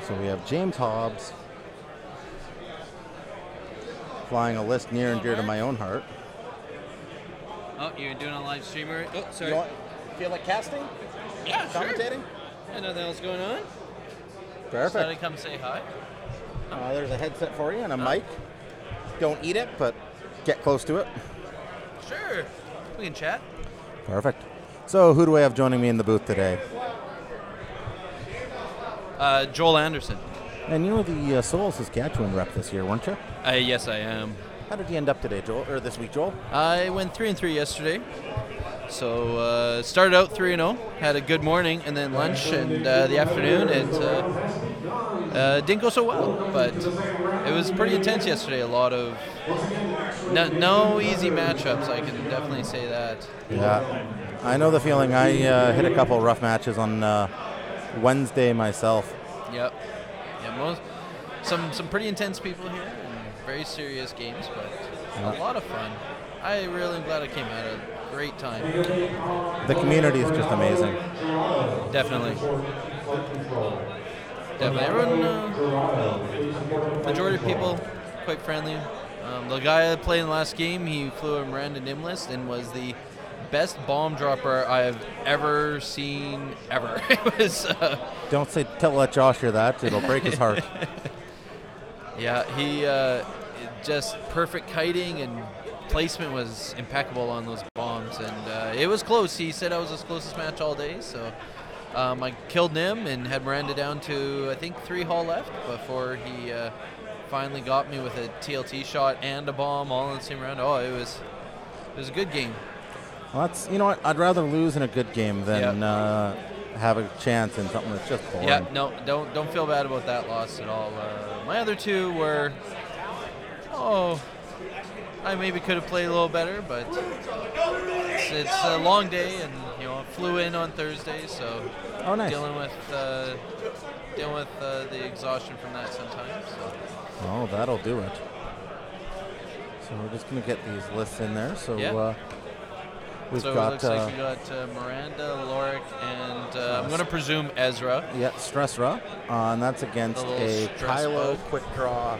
So we have James Hobbs flying a list near and dear to my own heart. Oh, you're doing a live streamer? Oh, sorry. You feel like casting? Yeah, Commentating? Sure. Nothing else going on? Perfect. Just come say hi. There's a headset for you and a mic. Don't eat it, but get close to it. Sure. We can chat. Perfect. So who do I have joining me in the booth today? Joel Anderson. And you were the Seoul, Saskatchewan rep this year, weren't you? Yes, I am. How did you end up today, Joel? Or this week, Joel? I went 3-3 yesterday. So started out 3-0, had a good morning, and then lunch and the afternoon. It didn't go so well, but it was pretty intense yesterday. A lot of no easy matchups. I can definitely say that. Yeah, I know the feeling. I hit a couple rough matches on Wednesday myself. Yep. Yeah, some pretty intense people here and very serious games, but a lot of fun. I really am glad I came out. Great time. The community is just amazing. Definitely. Everyone, majority of people, quite friendly. The guy I played in the last game, he flew a Miranda Nimlist and was the best bomb dropper I've ever seen ever. It was. Don't let Josh hear that. It'll break his heart. Yeah, he just perfect kiting and placement was impeccable on those bombs, and it was close. He said I was his closest match all day, so I killed Nim and had Miranda down to I think 3 hull left before he finally got me with a TLT shot and a bomb all in the same round. Oh, it was a good game. Well, you know what? I'd rather lose in a good game than have a chance in something that's just boring. Yeah, no, don't feel bad about that loss at all. My other two were, I maybe could have played a little better, but it's a long day, and I flew in on Thursday, so nice. dealing with the exhaustion from that sometimes. So. Oh, that'll do it. So we're just gonna get these lists in there. So we've got. It looks like we got Miranda, Lorik, and I'm gonna presume Ezra. Yeah, Stressra, and that's against a Kylo quick draw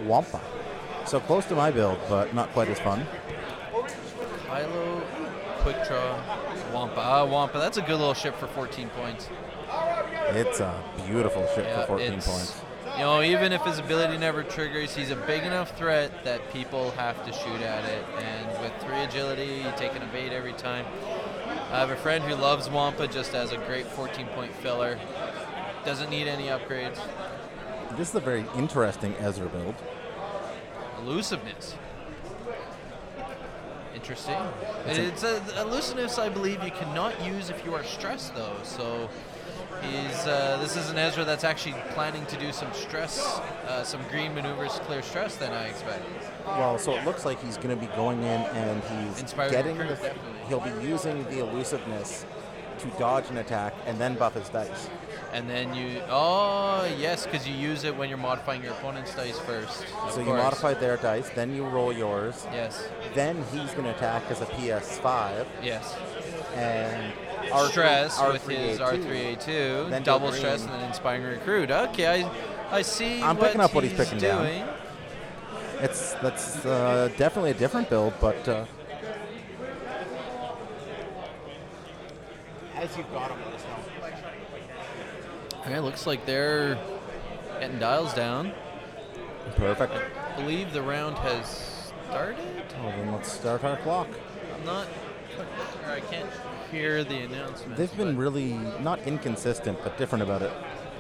Wampa. So close to my build, but not quite as fun. Kylo, quick draw, Wampa. Wampa, that's a good little ship for 14 points. It's a beautiful ship for 14 points. Even if his ability never triggers, he's a big enough threat that people have to shoot at it. And with 3 agility, you're taking a bait every time. I have a friend who loves Wampa just as a great 14-point filler. Doesn't need any upgrades. This is a very interesting Ezra build. Elusiveness. Interesting. It's elusiveness, I believe, you cannot use if you are stressed, though. So this is an Ezra that's actually planning to do some stress, some green maneuvers to clear stress, then I expect. Well, so it looks like he's going to be going in and he'll be using the elusiveness to dodge an attack and then buff his dice. And then yes, because you use it when you're modifying your opponent's dice first. So you modify their dice, then you roll yours. Yes. Then he's going to attack as a PS5. Yes. And stress with his R3A2, then double stress, and then inspiring recruit. Okay, I see. I'm picking up what he's picking doing. Down. That's definitely a different build, but as you've got him, let us know. Okay, looks like they're getting dials down. Perfect. I believe the round has started. Well, then let's start our clock. I'm not sure. I can't hear the announcement. They've been really not inconsistent, but different about it.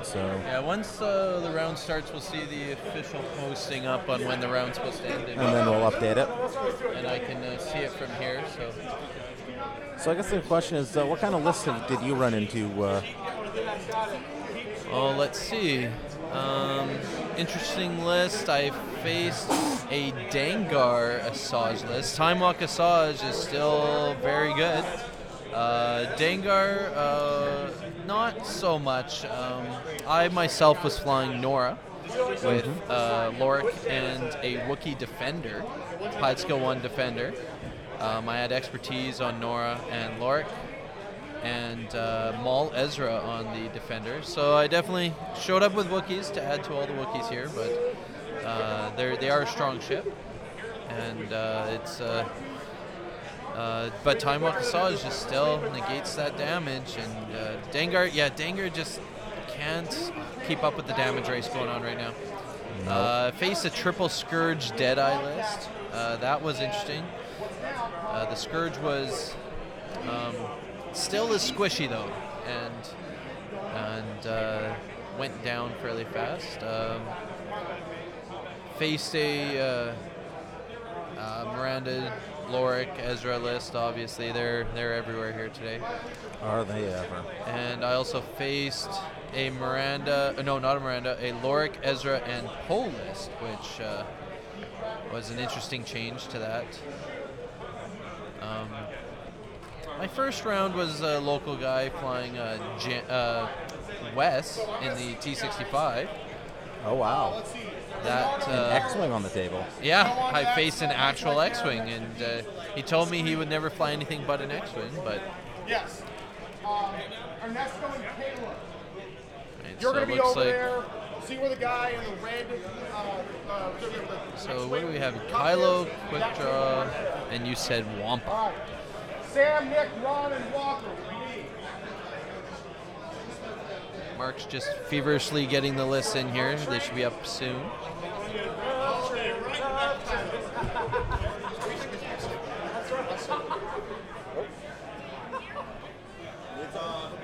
So yeah, once the round starts, we'll see the official posting up on when the round's supposed to end. And then we'll update it. And I can see it from here. So I guess the question is, what kind of lists did you run into? Let's see. Interesting list. I faced a Dengar Asajj list. Time Walk Asajj is still very good. Dengar, not so much. I myself was flying Nora with Lorik and a Wookiee Defender, Hide Skill 1 Defender. I had expertise on Nora and Lorik. and Maul Ezra on the defender. So I definitely showed up with Wookiees to add to all the Wookiees here, but they are a strong ship, and but Time Walk Asajj just still negates that damage, and Dengar just can't keep up with the damage race going on right now. Face a triple Scourge Deadeye list. That was interesting. The Scourge was still is squishy though, and went down fairly fast. Faced a Miranda, Lorik, Ezra list. Obviously, they're everywhere here today. Are they ever? And I also faced a Miranda, no, not a Miranda, a Lorik, Ezra, and Poe list, which was an interesting change to that. My first round was a local guy flying Wes in the T-65. Oh, wow. That an X-Wing on the table. Yeah, I faced an actual X-Wing, and he told me he would never fly anything but an X-Wing, but... Yes. Our next going Caleb. You're going to be over there. See where the guy in the red... so what do we have? Kylo, Quick Draw, and you said Wampa. Sam, Nick, Ron, and Walker. Mark's just feverishly getting the lists in here. They should be up soon.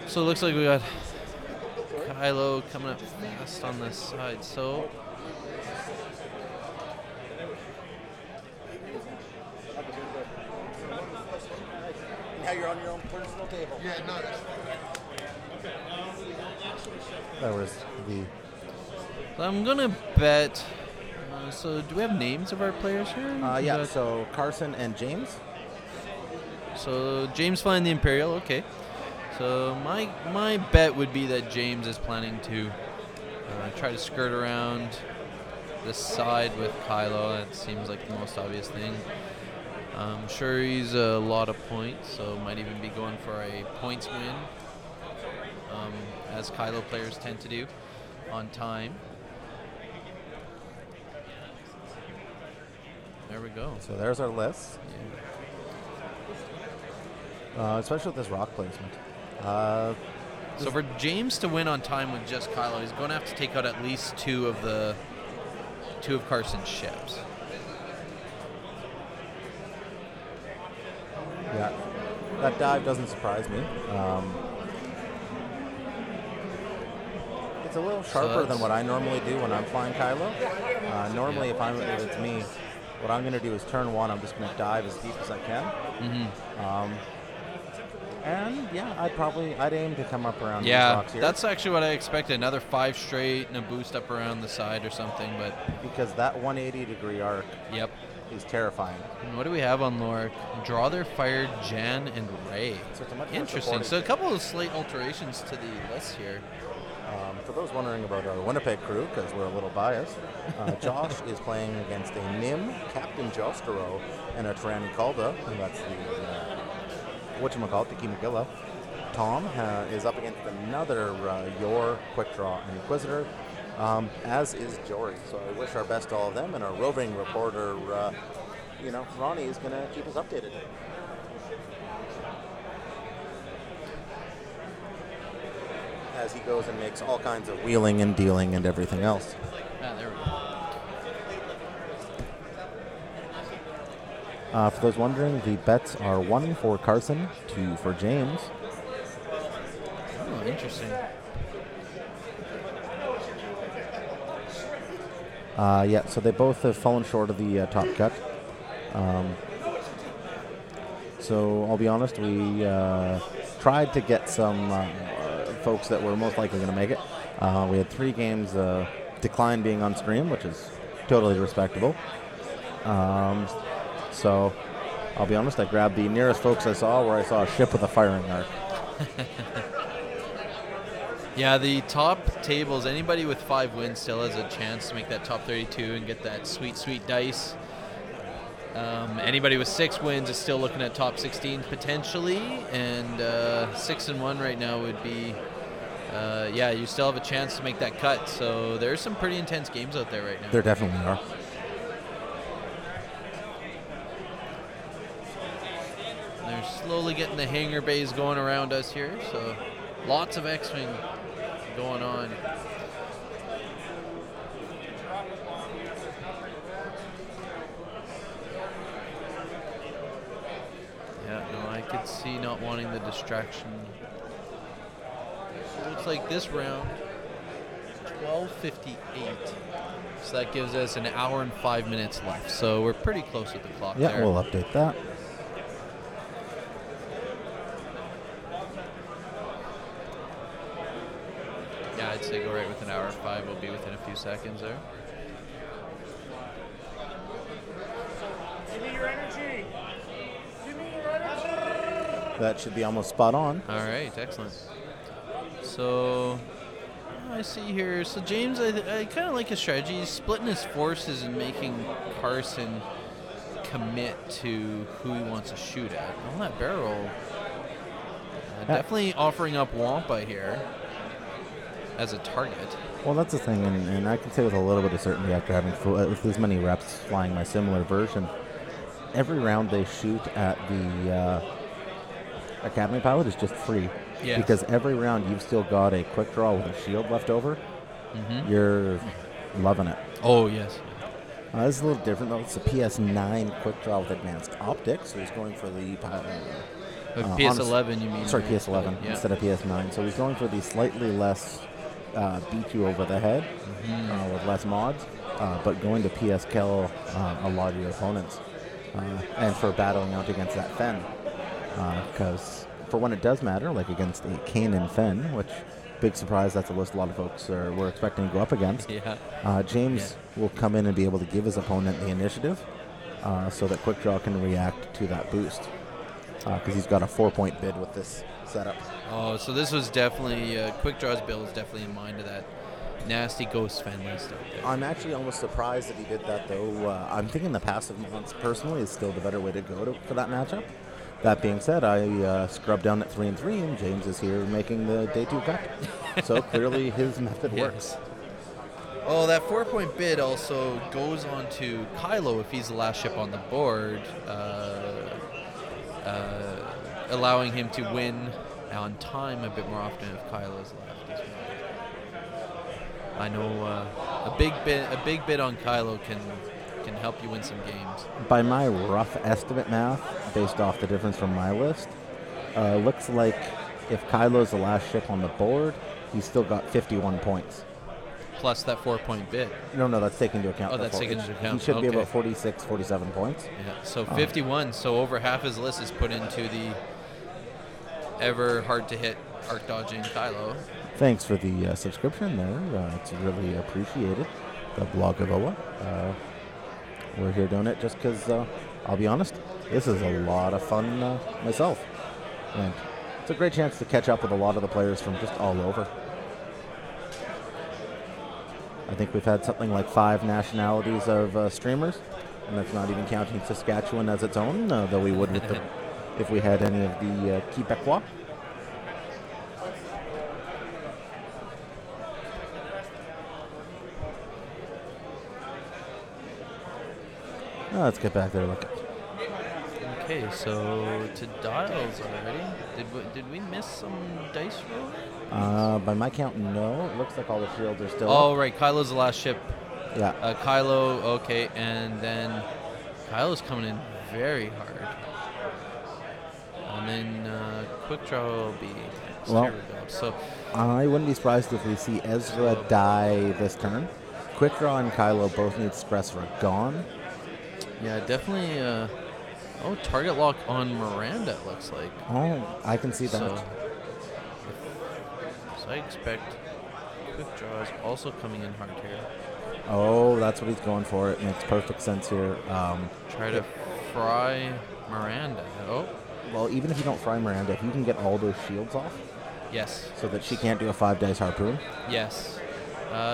So it looks like we got Kylo coming up fast on this side. So Now you're on your own personal table. Yeah, no. That was the... So I'm going to bet... so do we have names of our players here? Yeah, so Carson and James. So James flying the Imperial, okay. So my bet would be that James is planning to try to skirt around the side with Kylo. That seems like the most obvious thing. I'm sure he's a lot of points, so might even be going for a points win, as Kylo players tend to do on time. There we go. So there's our list. Yeah. Especially with this rock placement. So for James to win on time with just Kylo, he's going to have to take out at least two of Carson's ships. Yeah, that dive doesn't surprise me. It's a little sharper than what I normally do when I'm flying Kylo. Normally, if it's me, what I'm going to do is turn one. I'm just going to dive as deep as I can. Mm-hmm. And yeah, I'd aim to come up around these rocks here. That's actually what I expected. Another 5 straight and a boost up around the side or something, but because that 180-degree arc. Yep. Is terrifying. And what do we have on Lorik? Draw their fire, Jan and Ray. So it's a much interesting. So a couple of slight alterations to the list here. For those wondering about our Winnipeg crew, because we're a little biased, Josh is playing against a Nim, Captain Jostero, and a Tyranny Calda, and that's the whatchamacallit, Tiki McGilla. Tom is up against another Yor, Quick Draw, and Inquisitor, as is Jory. So I wish our best to all of them, and our roving reporter, Ronnie is going to keep us updated. As he goes and makes all kinds of wheeling and dealing and everything else. There we go. For those wondering, the bets are 1 for Carson, 2 for James. Oh, interesting. Yeah, so they both have fallen short of the top cut. So I'll be honest, we tried to get some folks that were most likely going to make it. We had 3 games decline being on stream, which is totally respectable. So I'll be honest, I grabbed the nearest folks I saw where I saw a ship with a firing arc. Yeah, the top tables, anybody with 5 wins still has a chance to make that top 32 and get that sweet, sweet dice. Anybody with 6 wins is still looking at top 16 potentially, and 6-1 right now would be, you still have a chance to make that cut. So there's some pretty intense games out there right now. There definitely are. They're slowly getting the hanger bays going around us here, so lots of X-Wing going on. Yeah, no, I could see not wanting the distraction. So looks like this round, 12:58. So that gives us an hour and 5 minutes left. So we're pretty close with the clock there. Yeah, we'll update that. Yeah, I'd say go right with an hour 5. We'll be within a few seconds there. Give me your energy. Give me your energy. That should be almost spot on. All right, excellent. So I see here. So James, I kind of like his strategy. He's splitting his forces and making Carson commit to who he wants to shoot at. On that barrel, definitely offering up Wampa here as a target. Well, that's the thing, and I can say with a little bit of certainty after having with as many reps flying my similar version, every round they shoot at the Academy pilot is just free. Yes. Because every round you've still got a quick draw with a shield left over. Mm-hmm. You're loving it. Oh, yes. This is a little different, though. It's a PS9 quick draw with advanced optics, so he's going for the PS11, you mean? Sorry, right? PS11 Yeah. instead of PS9. So he's going for the slightly less beat you over the head with less mods, but going to PS kill a lot of your opponents, and for battling out against that Fen, because for when it does matter, like against a Kanan Fen, which big surprise, that's a list a lot of folks were expecting to go up against. Yeah. James will come in and be able to give his opponent the initiative, so that quick draw can react to that boost, because he's got a 4-point bid with this setup. Oh, so this was definitely quick draws build is definitely in mind of that nasty Ghost Fen list out there. I'm actually almost surprised that he did that, though. I'm thinking the passive mods personally is still the better way to go for that matchup. That being said, I scrubbed down at 3-3, and James is here making the day 2 cut. So clearly his method works. Oh, that 4-point bid also goes on to Kylo if he's the last ship on the board, allowing him to win on time a bit more often if Kylo's left as well. I know a big bid on Kylo can help you win some games. By my rough estimate math, based off the difference from my list, looks like if Kylo's the last ship on the board, he's still got 51 points. Plus that 4-point bid. No, that's taken into account. Oh, that's taken into account. He should be Okay. about 46, 47 points. Yeah, so 51. So over half his list is put into the ever hard to hit arc dodging Kylo. Thanks for the subscription there. It's really appreciated. The blog of Oa. We're here doing it just because, I'll be honest, this is a lot of fun myself. And it's a great chance to catch up with a lot of the players from just all over. I think we've had something like 5 nationalities of streamers, and that's not even counting Saskatchewan as its own, though we would with the, if we had any of the Quebecois. Let's get back there looking. Okay, so to dials already. Did we miss some dice roll? By my count, no. It looks like all the shields are still Oh, up. right. Kylo's the last ship. Yeah. Kylo, okay, and then Kylo's coming in very hard. And then quick draw will be next. Well, Here we go. So I wouldn't be surprised if we see Ezra die this turn. Quick draw and Kylo both need Express for gone. yeah, definitely. Target lock on Miranda, it looks like. Oh, I can see that. So I expect quick draws also coming in hard here. Oh, that's what he's going for. It makes perfect sense here. Try to fry Miranda. Oh, Well, even if you don't fry Miranda, if you can get all those shields off yes. so that she can't do a 5 dice harpoon, Yes.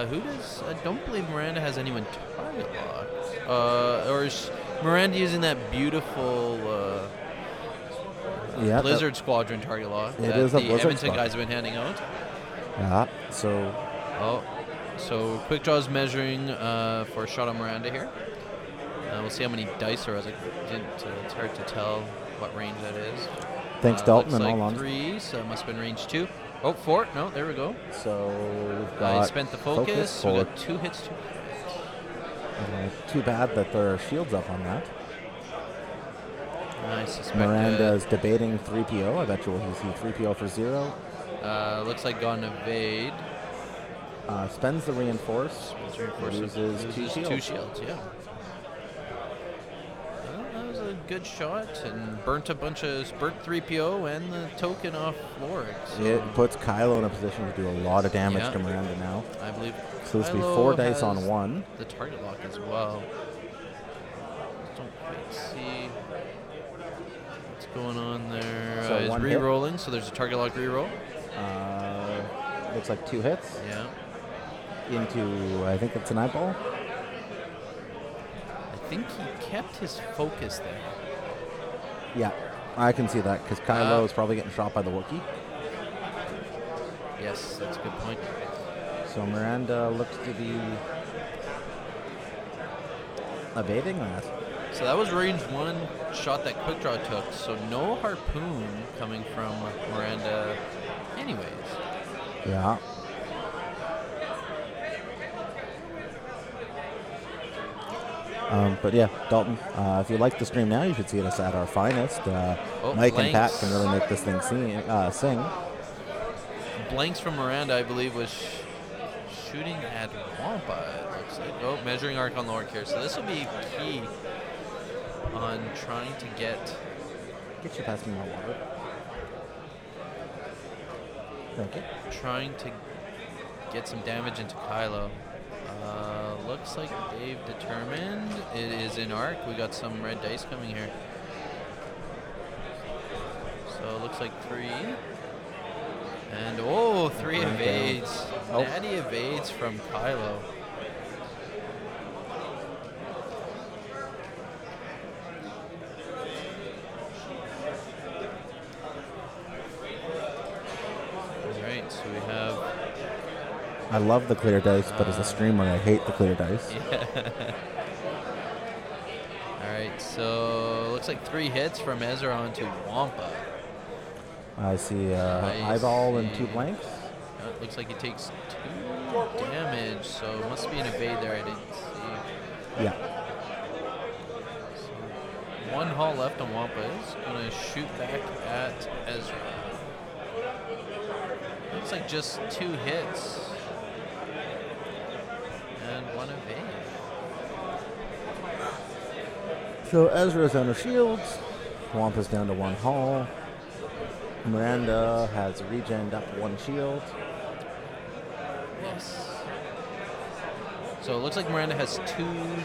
Who does? I don't believe Miranda has anyone target locked. Or is Miranda using that beautiful Blizzard Squadron target lock It that is a the Blizzard Edmonton Squadron. guys have been handing out? Yeah. So. So Quick Draw's measuring for a shot on Miranda here. We'll see how many dice are. It's hard to tell what range that is. Thanks, Dalton. Looks and like all on. 3, so it must have been range 2. Oh, 4. No, there we go. So we've got. He spent the focus. We got 2 hits. 2. Too bad that there are shields up on that. I suspect Miranda's debating 3PO. I bet you will see 3PO for 0. Looks like got an evade. Spends the reinforce. Loses 2 shields. 2 shields, yeah. Well, that was a good shot and burnt 3PO and the token off Lorik. So It puts Kylo in a position to do a lot of damage Yeah. to Miranda now. I believe So this will be Kylo 4 dice has on 1. the target lock as well. Don't quite see what's going on there. So He's one hit. re-rolling, so there's a target lock re-roll. Looks like 2 hits Yeah. into, I think it's an eyeball. I think he kept his focus there. Yeah, I can see that because Kylo is probably getting shot by the Wookiee. Yes, that's a good point. So Miranda looks to be evading that. So that was range 1 shot that Quick Draw took. So no harpoon coming from Miranda anyways. Yeah. But yeah, Dalton, if you like the stream now, you should see us at our finest. Mike and Pat can really make this thing sing. Blanks from Miranda, I believe, was shooting at Wampa, it looks like. Oh, measuring arc on Lorik here. So this will be key on trying to get... Get you past me more water. Thank you. Trying to get some damage into Kylo. Looks like they've determined it is in arc. We got some red dice coming here. So it looks like 3. And 3 evades. Natty evades from Kylo. Alright, so we have... I love the clear dice, but as a streamer, I hate the clear dice. Yeah. Alright, so looks like 3 hits from Ezra onto Wampa. I see eyeball and 2 blanks. Looks like he takes 2 damage, so it must be an evade there. I didn't see. Yeah. So 1 hull left on Wampa. Is going to shoot back at Ezra. Looks like just 2 hits. And 1 evade. So Ezra's down to shields. Wampa's down to 1 hull. Miranda has regened up 1 shield. Yes. So it looks like Miranda has 2. I'm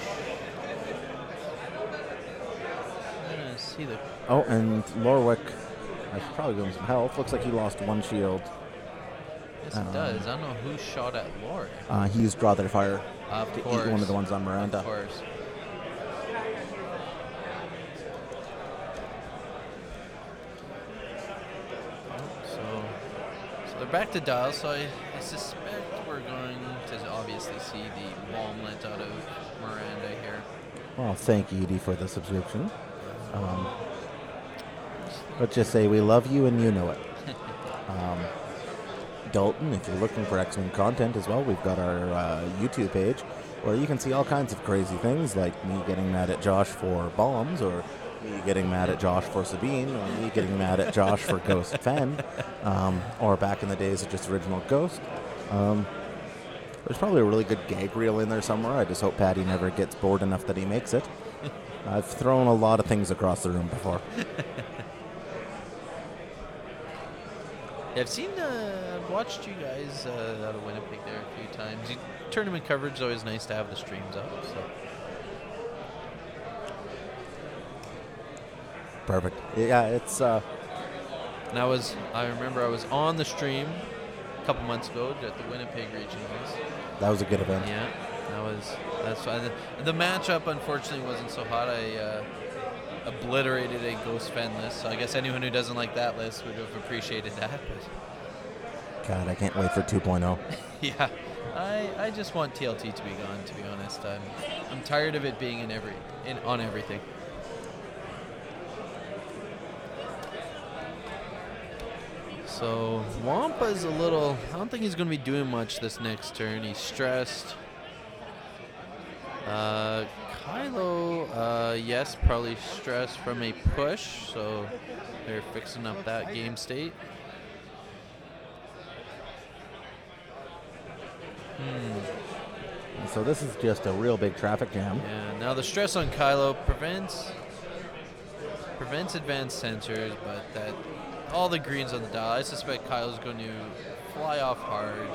gonna see the. Oh, and Lorwick, I should probably give him some health. Looks like he lost 1 shield. Yes, it does. I don't know who shot at Lorik. He used draw their fire. Of to course. eat one of the ones on Miranda. Of course. So they're back to dial. So I suspect we're going to obviously see the bomb let out of Miranda here. Well, thank you, Edie, for the subscription. Let's just say we love you and you know it. Dalton, if you're looking for X-Wing content as well, we've got our YouTube page where you can see all kinds of crazy things like me getting mad at Josh for bombs, or me getting mad at Josh for Sabine, or me getting mad at Josh for Ghost Fen, or back in the days of just original Ghost. There's probably a really good gag reel in there somewhere. I just hope Patty never gets bored enough that he makes it. I've thrown a lot of things across the room before. Yeah, I've watched you guys out of Winnipeg there a few times. Tournament coverage is always nice to have the streams up. So. Perfect. Yeah, it's... And I remember I was on the stream a couple months ago at the Winnipeg Regionals. That was a good event. Yeah, that's why the matchup unfortunately wasn't so hot. I obliterated a Ghost Fen list, so I guess anyone who doesn't like that list would have appreciated that. But God, I can't wait for 2.0. yeah, I just want TLT to be gone. To be honest, I'm tired of it being on everything. So Wampa's a little. I don't think he's going to be doing much this next turn. He's stressed. Kylo, yes, probably stressed from a push, so they're fixing up that game state. So this is just a real big traffic jam. Yeah, now the stress on Kylo prevents advanced sensors, but that all the greens on the dial. I suspect Kylo's going to fly off hard,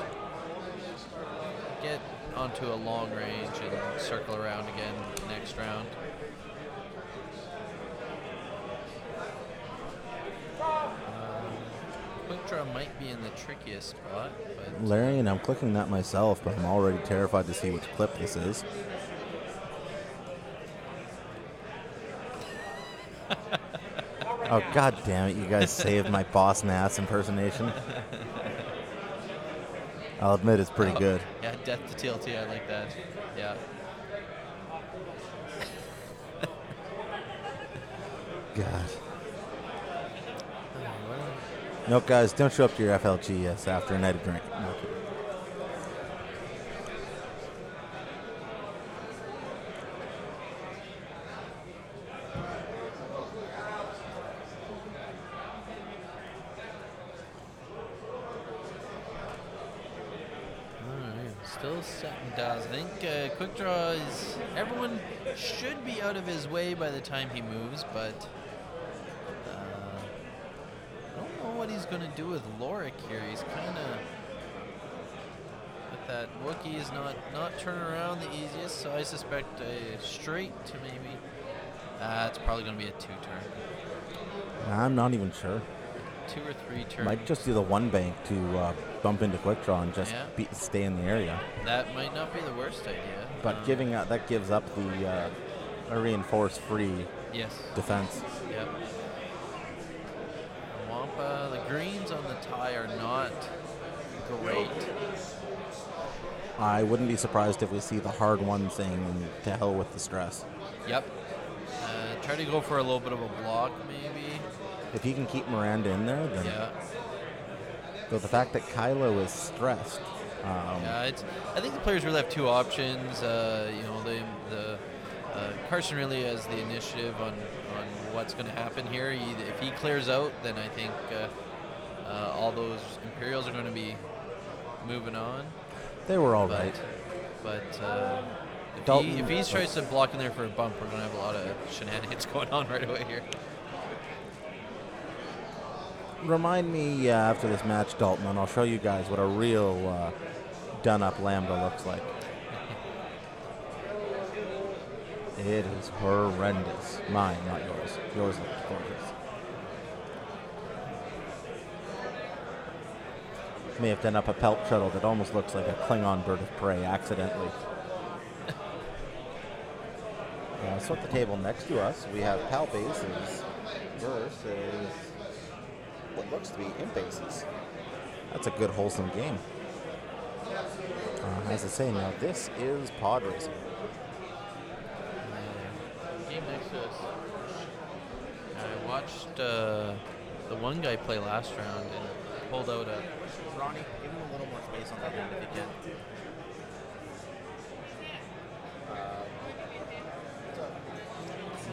get onto a long range, and circle around again next round. Quick draw might be in the trickiest spot, but Larry, and I'm clicking that myself, but I'm already terrified to see which clip this is. Oh, God damn it, you guys saved my Boss Nass impersonation. I'll admit it's pretty good. Yeah, death to TLT, I like that. Yeah. God. No, guys, don't show up to your FLGS after a night of drinking. No kidding. Still setting dials. I think Quick Draw is. Everyone should be out of his way by the time he moves, but I don't know what he's going to do with Lorik here. He's kind of. With that Wookiee is not turning around the easiest, so I suspect a straight to maybe. It's probably going to be a 2-turn. I'm not even sure. 2 or 3 turn. Might just do the one bank to bump into Quick Draw and just stay in the area. That might not be the worst idea. But that gives up the a reinforced free defense. Yep. Wampa, the greens on the tie are not great. I wouldn't be surprised if we see the hard one saying to hell with the stress. Yep. Try to go for a little bit of a block maybe. If he can keep Miranda in there, then. Yeah. So the fact that Kylo is stressed. I think the players really have two options. Carson really has the initiative on what's going to happen here. If he clears out, then I think all those Imperials are going to be moving on. They were all right. But if he tries to block in there for a bump, we're going to have a lot of shenanigans going on right away here. Remind me after this match, Dalton, and I'll show you guys what a real done-up Lambda looks like. It is horrendous. Mine, not yours. Yours looks gorgeous. May have done up a pelt shuttle that almost looks like a Klingon bird of prey accidentally. So at the table next to us, we have Pal Bases versus what looks to be Imp Aces. That's a good, wholesome game. As I say, now this is pod racing. Game next to us. I watched the one guy play last round and pulled out a. Ronnie, give him a little more space on that end if you can.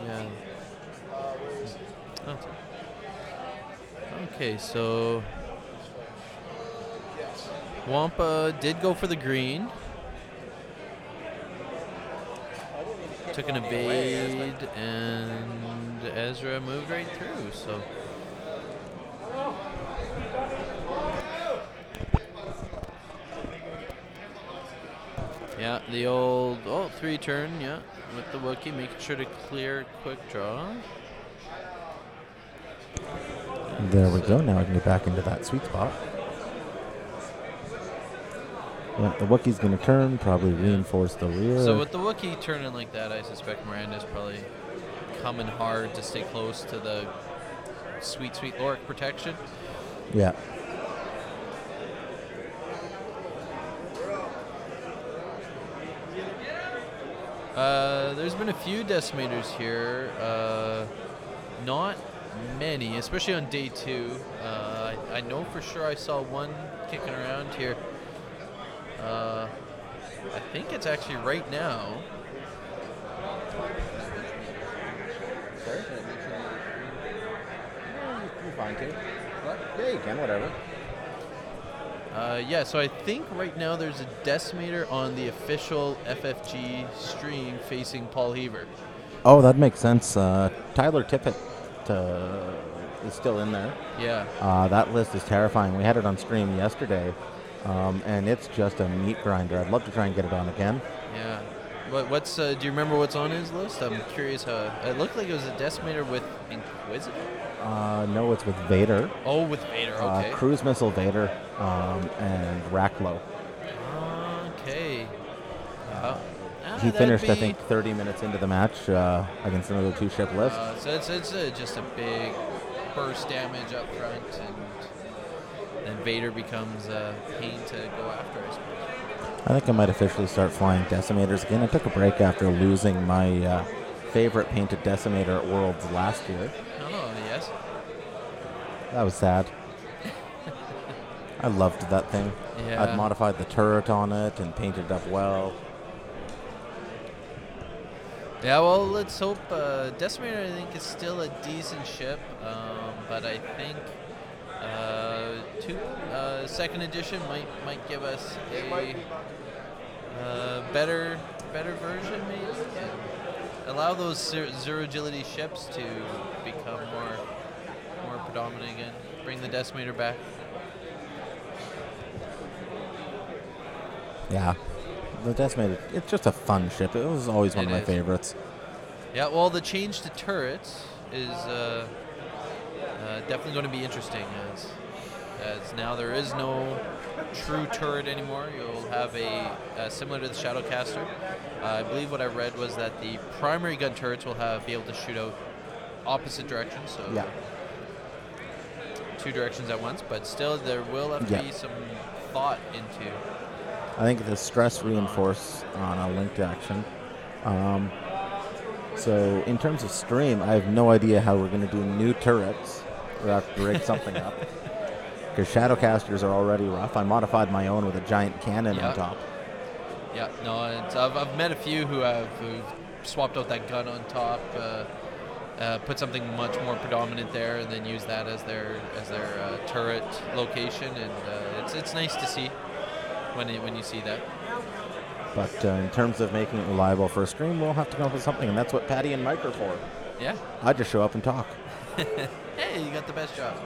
Yeah. Oh. Okay, so Wampa did go for the green. Took an evade, and Ezra moved right through. So. Yeah, the old 3-turn, with the Wookiee, making sure to clear quick draw. There we go. Now I can get back into that sweet spot. Yeah, the Wookiee's going to turn, probably reinforce the rear. So with the Wookiee turning like that, I suspect Miranda's probably coming hard to stay close to the sweet Lorik protection. Yeah. There's been a few decimators here. Not many, especially on day 2. I know for sure I saw one kicking around here. I think it's actually right now. Sorry? You're fine, too. What? Yeah, you can, whatever. Yeah, so I think right now there's a decimator on the official FFG stream facing Paul Heaver. Oh, that makes sense. Tyler Tippett is still in there. Yeah. That list is terrifying. We had it on stream yesterday, and it's just a meat grinder. I'd love to try and get it on again. Yeah. What's do you remember what's on his list? I'm curious how it looked like it was a decimator with Inquisitor. No, it's with Vader. Oh, with Vader. Okay. Cruise missile Vader and Racklow. Okay. He finished, I think, 30 minutes into the match against another 2-ship list. So it's just a big burst damage up front, and then Vader becomes a pain to go after, I suppose. I think I might officially start flying decimators again. I took a break after losing my favorite painted decimator at Worlds last year. Oh, yes. That was sad. I loved that thing. Yeah. I'd modified the turret on it and painted it up well. Yeah, well, let's hope. Decimator, I think, is still a decent ship, but I think second edition might give us a better version, maybe, and allow those zero agility ships to become more predominant again. Bring the Decimator back. Yeah. The Decimator, it's just a fun ship. It was always one of my favorites. Yeah, well, the change to turrets is definitely going to be interesting, as now there is no true turret anymore. You'll have a similar to the Shadowcaster. I believe what I read was that the primary gun turrets will be able to shoot out opposite directions, so yeah, 2 directions at once. But still, there will have to be some thought into. I think the stress reinforce on a linked action. So in terms of stream, I have no idea how we're going to do new turrets. We'll have to rig something up. Because Shadowcasters are already rough. I modified my own with a giant cannon on top. Yeah, no, I've met a few who've swapped out that gun on top, put something much more predominant there, and then use that as their turret location, and it's nice to see when you see that. But in terms of making it reliable for a stream, we'll have to come up with something, and that's what Patty and Mike are for. Yeah. I just show up and talk. Hey, you got the best job.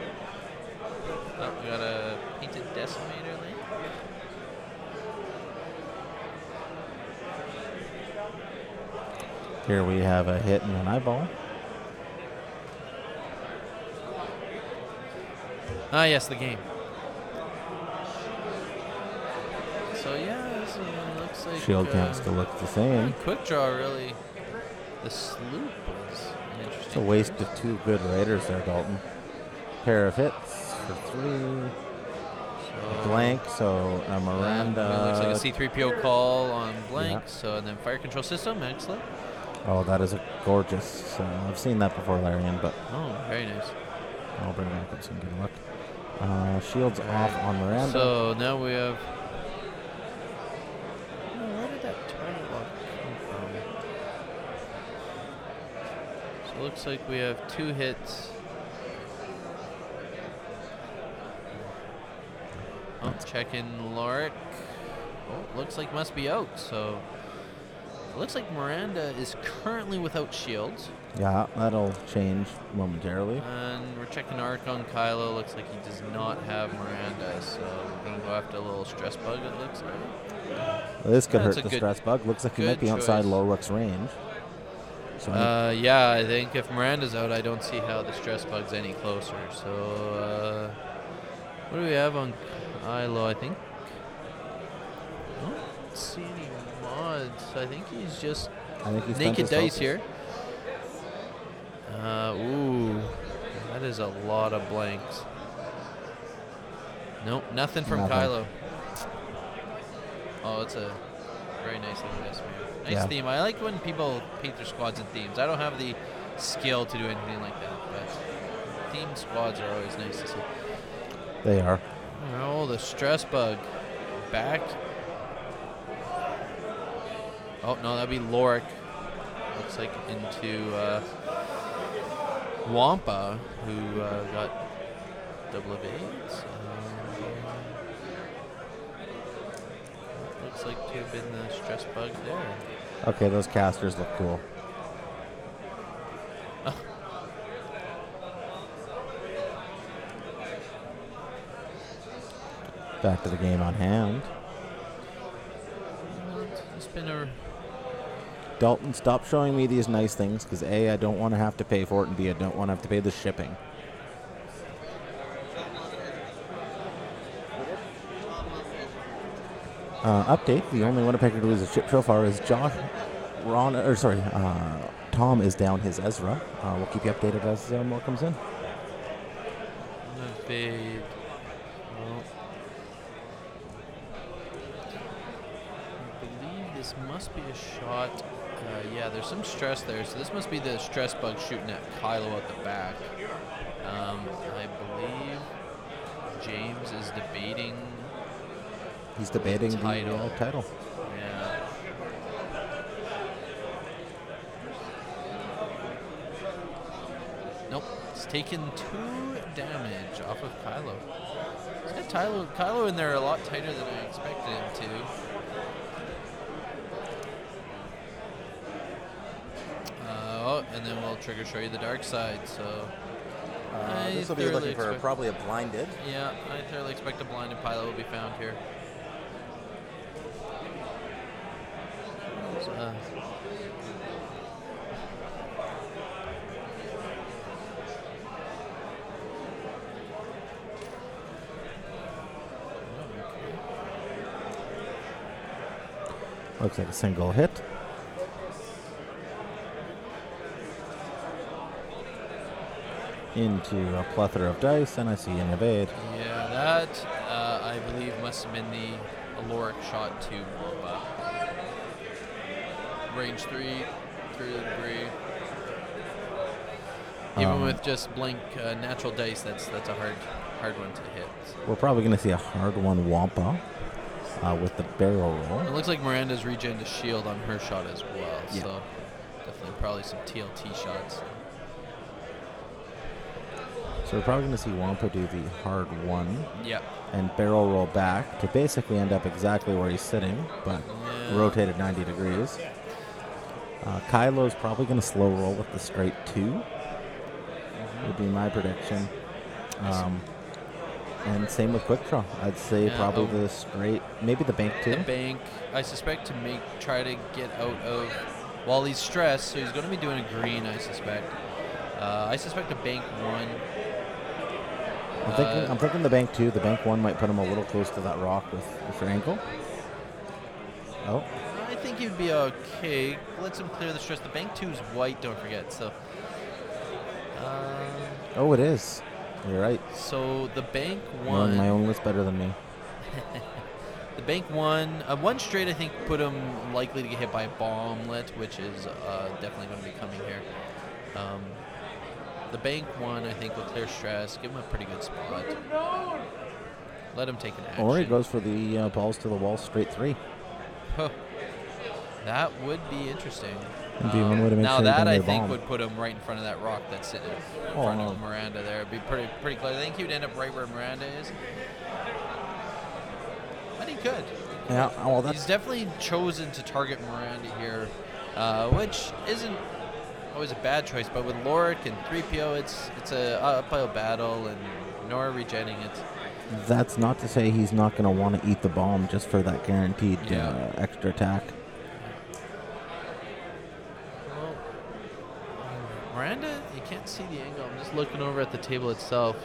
Oh, we got a painted decimator lane. Here we have a hit and an eyeball. Ah, yes, the game. So yeah, this looks like Shield camp still looks the same. Quick draw, really. The sloop was an interesting. It's a waste of 2 good raiders there, Dalton. Pair of hits for 3. Blank, so Miranda. Looks like a C-3PO call on blank. Yeah. So and then fire control system, excellent. Oh, that is a gorgeous. I've seen that before, Larian, but. Oh, very nice. I'll bring it back up so you can get a look. Shields off on Miranda. So now we have. Where did that target lock come from? So it looks like we have 2 hits. Oh, checking Lorik. Oh, looks like must be out. So it looks like Miranda is currently without shields. Yeah, that'll change momentarily. And we're checking Arc on Kylo. Looks like he does not have Miranda, so we're going to go after a little stress bug, it looks like. Well, this could hurt the stress bug. Looks like he might be outside Lorwick's range. So yeah, I think if Miranda's out, I don't see how the stress bug's any closer. So, what do we have on Kylo, I think? see any mods. I think he's just I think he's naked dice here. Ooh, that is a lot of blanks. Nope, nothing from Kylo. Oh, it's a very nice little dice, man. Nice theme. I like when people paint their squads in themes. I don't have the skill to do anything like that, but themed squads are always nice to see. They are. Oh, the stress bug. Back. Oh, no, that'd be Lorik. Looks like into Wampa, who got double evades. Looks like to have been the stress bug there. Okay, those casters look cool. Back to the game on hand. It's been a... Dalton, stop showing me these nice things, because A, I don't want to have to pay for it, and B, I don't want to have to pay the shipping. Update, the only Winnipeg to lose a ship so far is Tom is down his Ezra. We'll keep you updated as more comes in. Evade. Well, I believe this must be a shot. Yeah, there's some stress there, so this must be the stress bug shooting at Kylo at the back. I believe James is debating. He's debating the title. Yeah. Nope. It's taken 2 damage off of Kylo. He's got Kylo in there a lot tighter than I expected him to. And then we'll trigger show you the dark side. So this will be looking for probably a blinded. Yeah, I thoroughly expect a blinded pilot will be found here. Looks like a single hit. Into a plethora of dice, and I see an evade. Yeah, that I believe must have been the Lorik shot to Wampa. Range 3 through the debris. Even with just blank natural dice, that's a hard one to hit. We're probably going to see a hard one Wampa with the barrel roll. It looks like Miranda's regened a shield on her shot as well, yeah. So definitely probably some TLT shots. So we're probably going to see Wampa do the hard one. Yep. And barrel roll back to basically end up exactly where he's sitting, but rotated 90 degrees. Kylo's probably going to slow roll with the straight 2. Would be my prediction. And same with quick draw. I'd say probably the straight, maybe the bank 2. The bank, I suspect, to try to get out of, while he's stressed, so he's going to be doing a green, I suspect. I suspect a bank 1. I'm thinking the bank 2. The bank 1 might put him a little close to that rock with your ankle. Oh. I think he'd be okay. Lets him clear the stress. The bank 2 is white, don't forget. So. Oh, it is. You're right. So the bank 1. You're on my own list better than me. The bank 1. 1 straight, I think, put him likely to get hit by a bomblet, which is definitely going to be coming here. The bank 1, I think, will clear stress, give him a pretty good spot. Let him take an action. Or he goes for the balls to the wall straight 3. Huh. That would be interesting. Now that I think would put him right in front of that rock that's sitting in front of Miranda there. It'd be pretty close. I think he would end up right where Miranda is. But he could. Yeah, well, he's definitely chosen to target Miranda here, which isn't always a bad choice. But with Lorik and 3PO, it's a uphill battle, and Nora regenning it. That's not to say he's not going to want to eat the bomb just for that guaranteed extra attack. Well, Miranda, you can't see the angle. I'm just looking over at the table itself.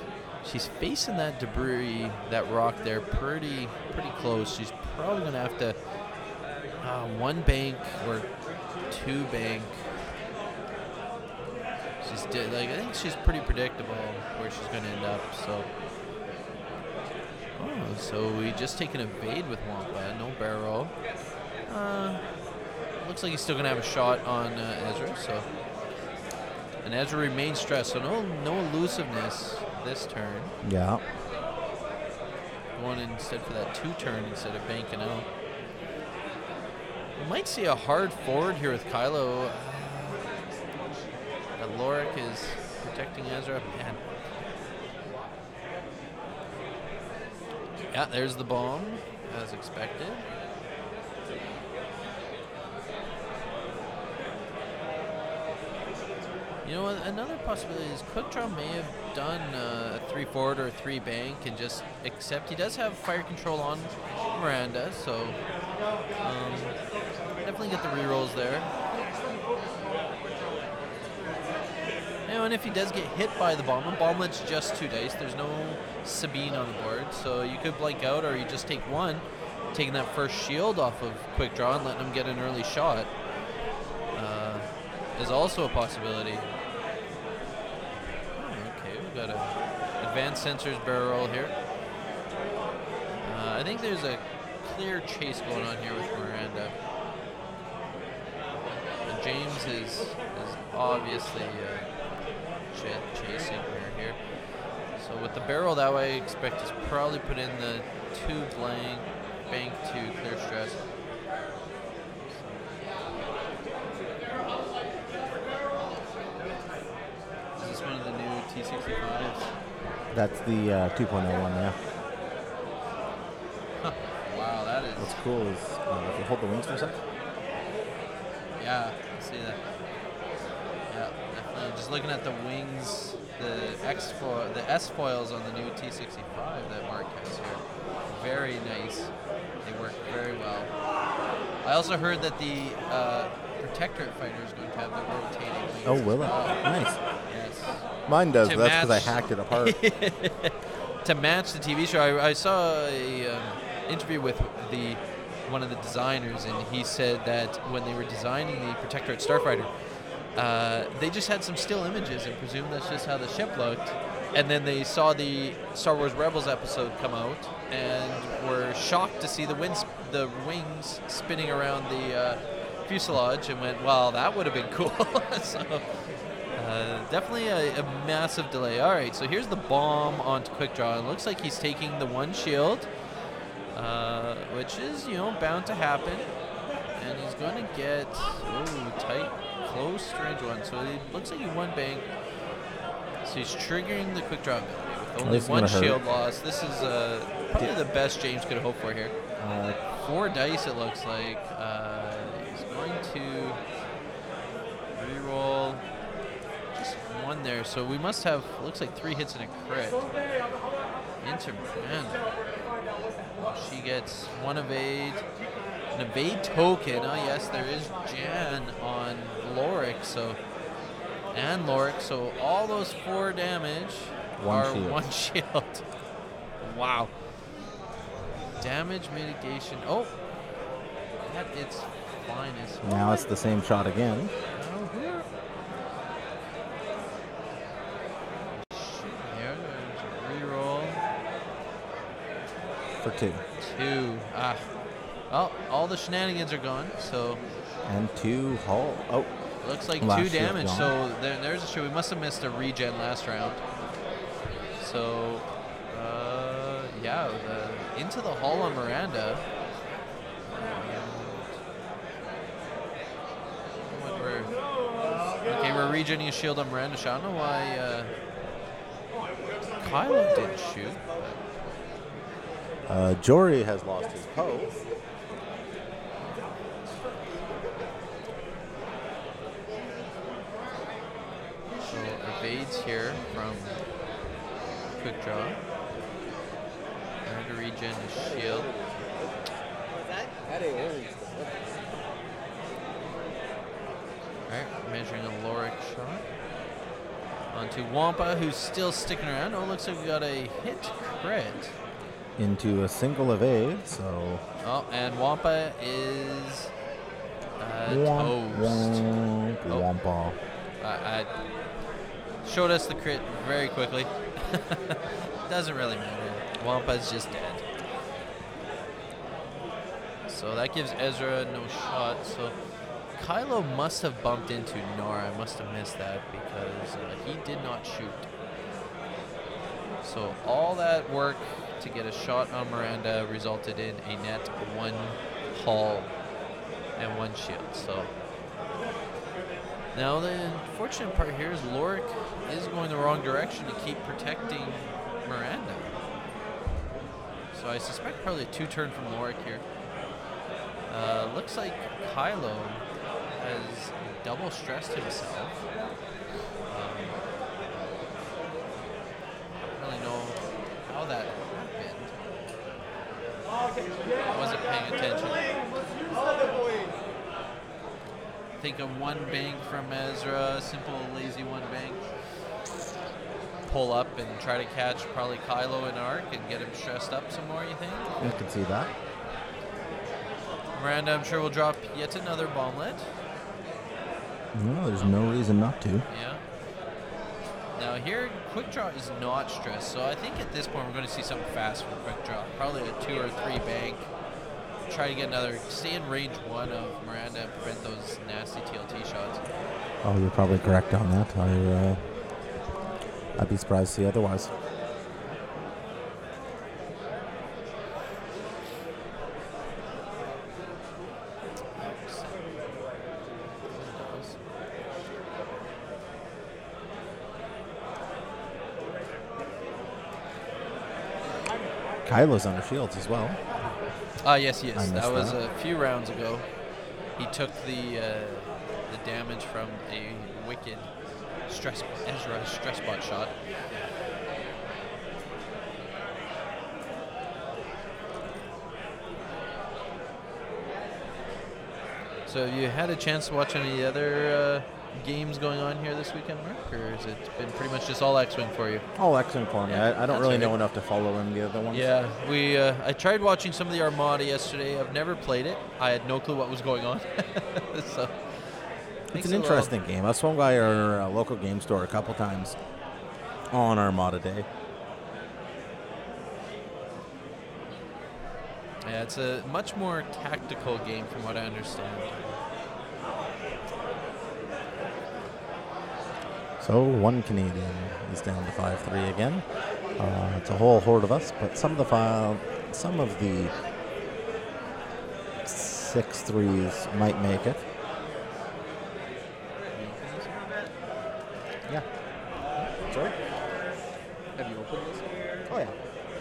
She's facing that debris, that rock there, pretty close. She's probably going to have to One bank or two bank. I think she's pretty predictable where she's going to end up. So we just take an evade with Wampa, no barrel. Looks like he's still going to have a shot on Ezra. And Ezra remains stressed, so no elusiveness this turn. Yeah. Going instead for that 2-turn instead of banking out. We might see a hard forward here with Kylo. Lorik is protecting Ezra. Man. Yeah, there's the bomb, as expected. You know what? Another possibility is Quick Draw may have done a 3 forward or a 3 bank and just accept. He does have fire control on Miranda, so definitely get the rerolls there. And if he does get hit by the bomb, bomblet's just 2 dice. There's no Sabine on the board, so you could blank out, or you just take 1, taking that first shield off of Quick Draw and letting him get an early shot is also a possibility. Okay, we've got a advanced sensors barrel roll here. I think there's a clear chase going on here with Miranda. And James is obviously chasing her here. So with the barrel that way, I expect to probably put in the 2 blank bank to clear stress. Is this one of the new T65s? That's the 2.0 one, yeah. Huh. Wow, that is... What's cool is if you hold the wings for a sec. Yeah, I see that. Yeah, definitely. Just looking at the wings, the S foils on the new T65 that Mark has here, very nice. They work very well. I also heard that the Protectorate fighter is going to have the rotating wings. Oh, will it? Nice. Yes. Mine does, To but that's because I match- hacked it apart. To match the TV show, I saw a interview with one of the designers, and he said that when they were designing the Protectorate Starfighter, they just had some still images and presumed that's just how the ship looked. And then they saw the Star Wars Rebels episode come out and were shocked to see the wings spinning around the fuselage and went, "Wow, that would have been cool." So definitely a massive delay. All right, so here's the bomb onto Quick Draw. It looks like he's taking the 1 shield, which is bound to happen, and he's going to get tight. Close range 1, so it looks like he 1 bank. So he's triggering the Quick Draw ability with only 1 shield loss. This is probably the best James could hope for here. 4 dice it looks like. He's going to reroll just 1 there. So we must have, looks like 3 hits and a crit. Into Miranda. She gets 1 evade. An evade token. Oh yes, there is Jan on Lorik, so all those 4 damage are 1 shield. Wow. Damage mitigation. Oh, at its finest. Now it's the same shot again. Here, there's a reroll. For 2. 2. Well, all the shenanigans are gone, so... And 2 hull. Oh. Looks like Last 2 shield damage, gone. so there's a show. We must have missed a regen last round. So, yeah, into the hull on Miranda. We're regenning a shield on Miranda. So I don't know why Kylo didn't shoot. Jory has lost his pose. So evades here from Quick Draw. Trying to regen his shield. Alright, measuring a Lorik shot. Onto Wampa, who's still sticking around. Oh, looks like we got a hit crit. Into a single evade, so Oh, and Wampa is toast. Wampa. I showed us the crit very quickly. Doesn't really matter. Wampa's just dead. So that gives Ezra no shot. So Kylo must have bumped into Nora. I must have missed that because he did not shoot. So all that work to get a shot on Miranda resulted in a net 1 hull and 1 shield. So now the unfortunate part here is Lorik is going the wrong direction to keep protecting Miranda. So I suspect probably a 2-turn from Lorik here. Looks like Kylo has double stressed himself. Don't really know how that happened. Wasn't paying attention. Think of 1 bank from Ezra, simple lazy 1 bank. Pull up and try to catch probably Kylo in arc and get him stressed up some more, you think? I can see that. Miranda, I'm sure, will drop yet another bomblet. No, there's no reason not to. Yeah. Now here, Quick Draw is not stressed, so I think at this point we're going to see something fast from Quick Draw. Probably a 2 or 3 bank. Try to get another, stay in range 1 of Miranda and prevent those nasty TLT shots. Oh, you're probably correct on that. I'd be surprised to see otherwise. Kylo's under shields as well. Yes, he is. That was a few rounds ago. He took the damage from a wicked Ezra stress bot shot. So have you had a chance to watch any of the other games going on here this weekend, Mark? Or has it been pretty much just all X-Wing for you? All X-Wing for me. Yeah, I don't really know enough to follow in the other ones. Yeah, I tried watching some of the Armada yesterday. I've never played it. I had no clue what was going on. So it's an interesting game. I swung by our local game store a couple times on Armada Day. Yeah, it's a much more tactical game from what I understand. So 1 Canadian is down to 5-3 again. It's a whole horde of us, but some of the 6-3s might make it. Yeah. Sorry? Have you opened this? Oh yeah.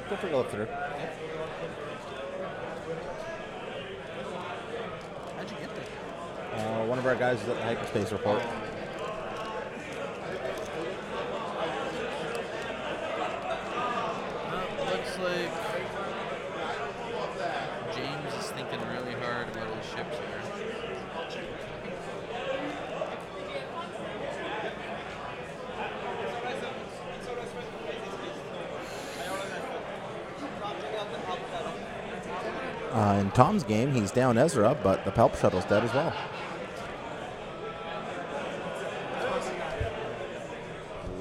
Go for a look through. How'd you get there? One of our guys is at the hyperspace report. Looks like James is thinking really hard about his ships here. In Tom's game, he's down Ezra, but the Pelp Shuttle's dead as well.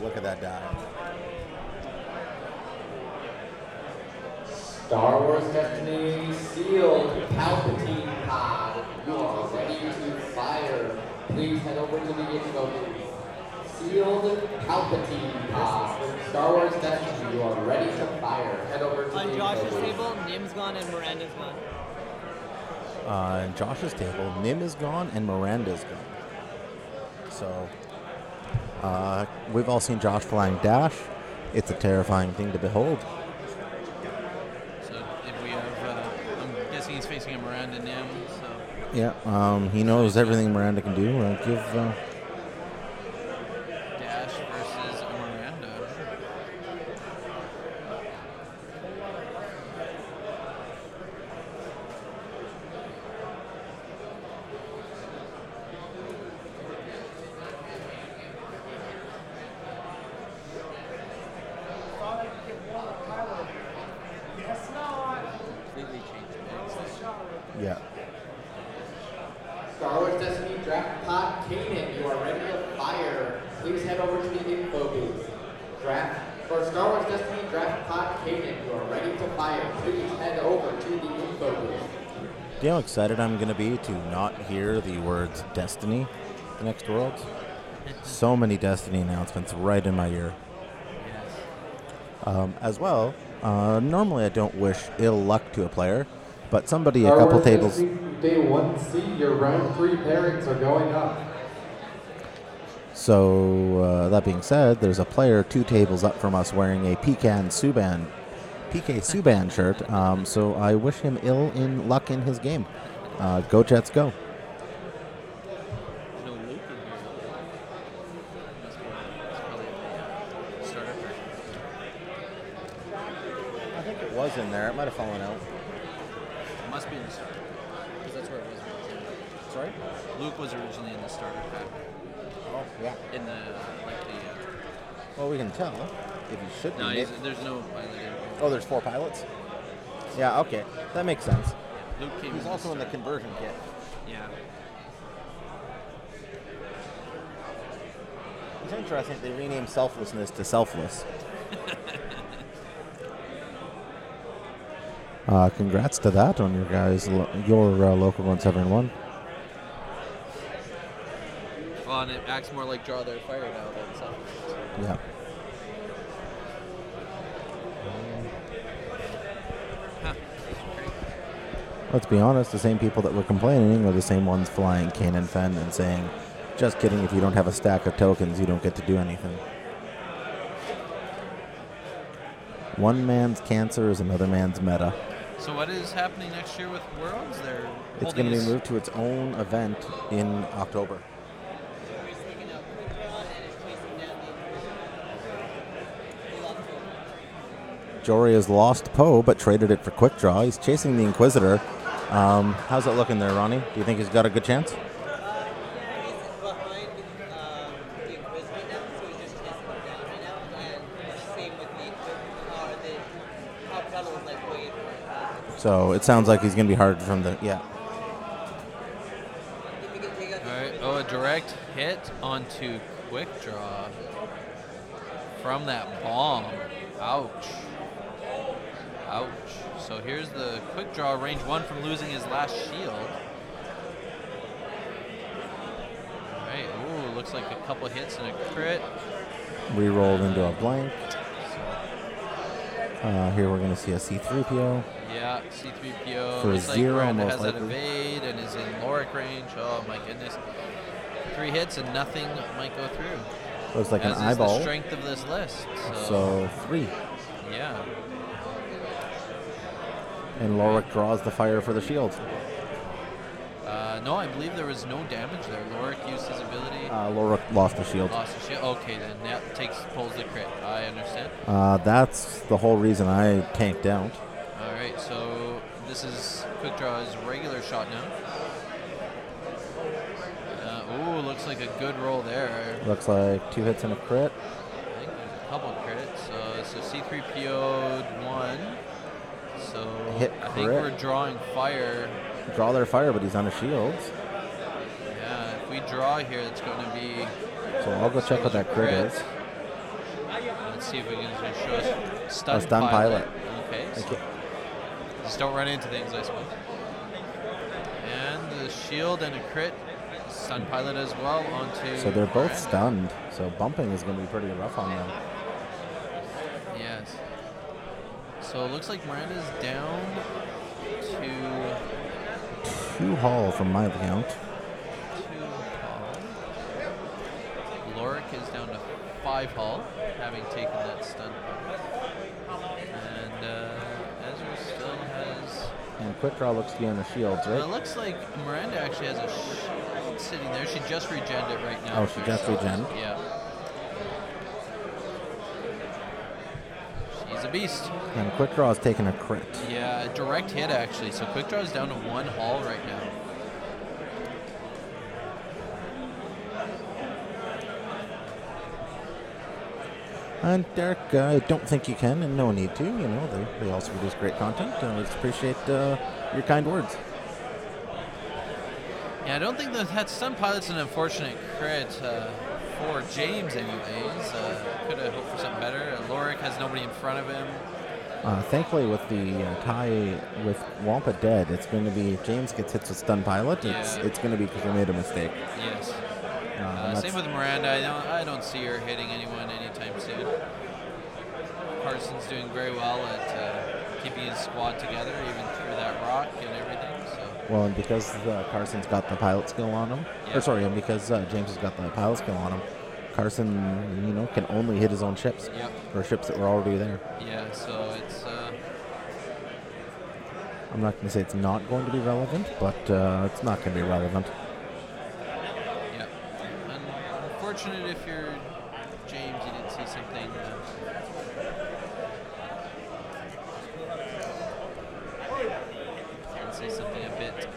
Look at that dive. Star Wars Destiny sealed Palpatine pod. You are ready to fire. Please head over to the info booth. Sealed Palpatine pod. Star Wars Destiny, you are ready to fire. Head over to the On info Josh's booth. table, Nim's gone and Miranda's gone. In Josh's table, Nim is gone and Miranda's gone. So, we've all seen Josh flying Dash. It's a terrifying thing to behold. So if we have, I'm guessing he's facing a Miranda Nim. So Yeah, he knows everything Miranda can do. Dash versus a Miranda. Guess not. Completely changed things. Pod Kanan, you are ready to fire. Please head over to the info booth. For Star Wars Destiny Draft Pod Kanan, you are ready to fire. Please head over to the info booth. Do you know how excited I'm going to be to not hear the words Destiny the next Worlds? So many Destiny announcements right in my ear. As well, normally I don't wish ill luck to a player, but somebody a couple tables... Day 1C, your round 3 pairings are going up. So, that being said, there's a player 2 tables up from us wearing a PK Subban shirt, so I wish him ill in luck in his game. Go Jets, go. No Luke in here. That's probably a starter person. I think it was in there. It might have fallen out. It must be in the starter. Because that's where it was originally. Sorry? Luke was originally in the starter pack. Oh, yeah. In the, Well, we can tell if he should be. No, there's no pilot in. Oh, there's 4 pilots? Yeah, okay. That makes sense. Luke came He's also in the conversion kit. Yeah. It's interesting they renamed selflessness to selfless. Congrats to that on your guys, your local 171. Well, and it acts more like draw their fire now than selfless. Yeah. Let's be honest, the same people that were complaining are the same ones flying Cannon Fen and saying, just kidding, if you don't have a stack of tokens, you don't get to do anything. One man's cancer is another man's meta. So what is happening next year with Worlds? It's going to be moved to its own event in October. Jory has lost Poe, but traded it for Quick Draw. He's chasing the Inquisitor. How's it looking there, Ronnie? Do you think he's got a good chance? He's behind the Inquisitor now, so he's just chasing him down right now. And same with the top tunnel is like way. So it sounds like he's going to be hard from the, yeah. Alright, oh, a direct hit onto Quick Draw from that bomb. Ouch. Ouch. So here's the Quick Draw, range 1 from losing his last shield. Alright, ooh, looks like a couple hits and a crit. Re-rolled into a blank. Here we're going to see a C-3PO. Yeah, C-3PO. For Looks like 0, Miranda most has that likely. evade and is in Loric range. Oh my goodness. 3 hits and nothing might go through. Looks like As an is eyeball. the strength of this list. So 3. Yeah. And Loric draws the fire for the shield. No, I believe there was no damage there. Loric used his ability. Loric lost the shield. Lost the shield. Okay, then that pulls the crit. I understand. That's the whole reason I tanked out. All right, so this is Quick Draw's regular shot now. Ooh, looks like a good roll there. Looks like 2 hits and a crit. I think there's a couple crits. So C-3PO'd 1. So Hit I think crit. we're drawing fire. Draw their fire, but he's on a shield. Yeah, if we draw here, it's going to be... So I'll go check what that crit is. Let's see if we can show us A stun pilot. Okay. Thank you. Just don't run into things, I suppose. And the shield and a crit. Stun pilot as well onto... So they're both Miranda. stunned. So bumping is going to be pretty rough on them. Yes. So it looks like Miranda's down to 2 hull from my account. 2 hull. Loric is down to 5 hull, having taken that stun. And Ezra still has... And Quick Draw looks to be on the shields, Well, it right? looks like Miranda actually has a shield sitting there. She just regened it right now. Oh, she just regened? Yeah. She's a beast. And Quick Draw is taking a crit. Yeah, a direct hit actually. So Quick Draw is down to 1 hull right now. And Derek, I don't think you can, and no need to. You know, they also produce great content. I just appreciate your kind words. Yeah, I don't think that stun pilot's an unfortunate crit for James anyways. Could have hoped for something better. Lorik has nobody in front of him. Thankfully, with the tie with Wampa dead, it's going to be if James gets hit with stun pilot, it's going to be because we made a mistake. Yes. Same with Miranda. I don't see her hitting anyone anytime soon. Carson's doing very well at keeping his squad together, even through that rock and everything. So. Well, and because Carson's got the pilot skill on him, and because James has got the pilot skill on him, Carson, can only hit his own ships, or ships that were already there. Yeah, so it's. I'm not going to say it's not going to be relevant, but it's not going to be relevant. Yeah. Unfortunate if you're James, you didn't see something. Something a bit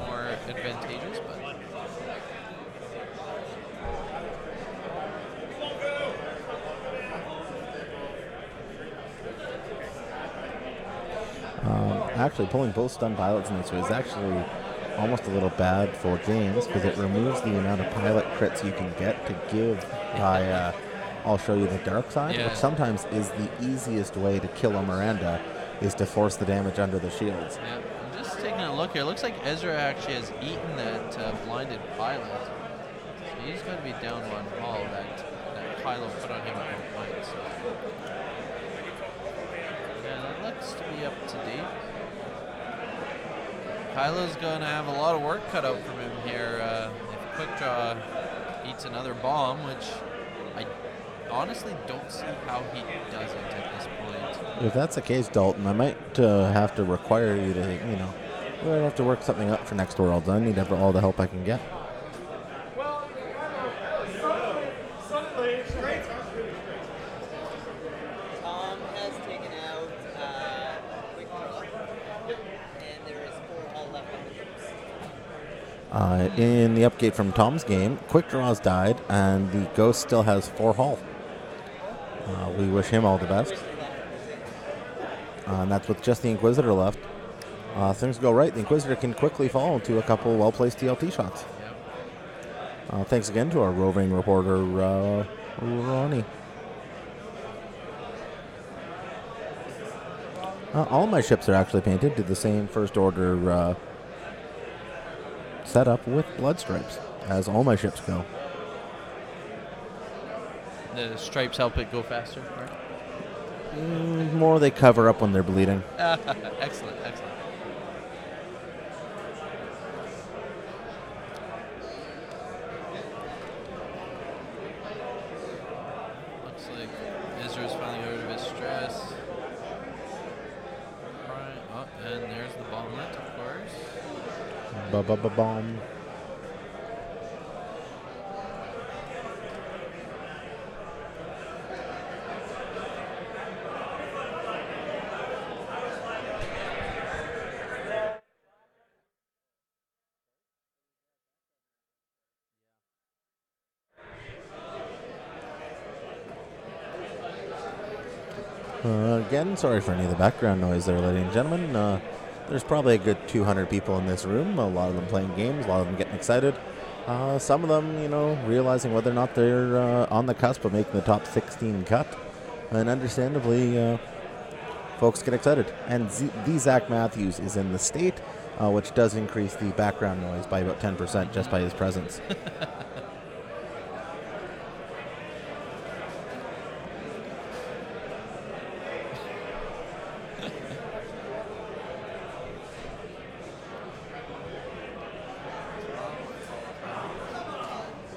more advantageous, but actually pulling both stun pilots in this was actually almost a little bad for James because it removes the amount of pilot crits you can get to give by I'll show you the dark side, which sometimes is the easiest way to kill a Miranda, is to force the damage under the shields. Yeah, I'm just taking a look here. It looks like Ezra actually has eaten that blinded pilot. So he's going to be down one hull that Kylo put on him at one point. So. Yeah, that looks to be up to date. Kylo's going to have a lot of work cut out from him here if Quick Draw eats another bomb, which I honestly don't see how he doesn't at this point. If that's the case, Dalton, I might have to require you to, we might have to work something up for next Worlds. I need all the help I can get. Tom has taken out Quick Draw, and there is 4 hull left on the ships. In the update from Tom's game, Quick Draw's died, and the Ghost still has 4 hull. We wish him all the best. And that's with just the Inquisitor left. Things go right, the Inquisitor can quickly fall into a couple well-placed TLT shots. Thanks again to our roving reporter, Ronnie. All my ships are actually painted to the same First Order setup with blood stripes, as all my ships go. The stripes help it go faster, right? More they cover up when they're bleeding. Excellent, excellent. Looks like Ezra's finally got rid of his stress. Right. Oh, and there's the bomblet, of course. Bomb. Again, sorry for any of the background noise there, ladies and gentlemen. There's probably a good 200 people in this room, a lot of them playing games, a lot of them getting excited. Some of them, realizing whether or not they're on the cusp of making the top 16 cut. And understandably, folks get excited. And the Zach Matthews is in the state, which does increase the background noise by about 10% just by his presence.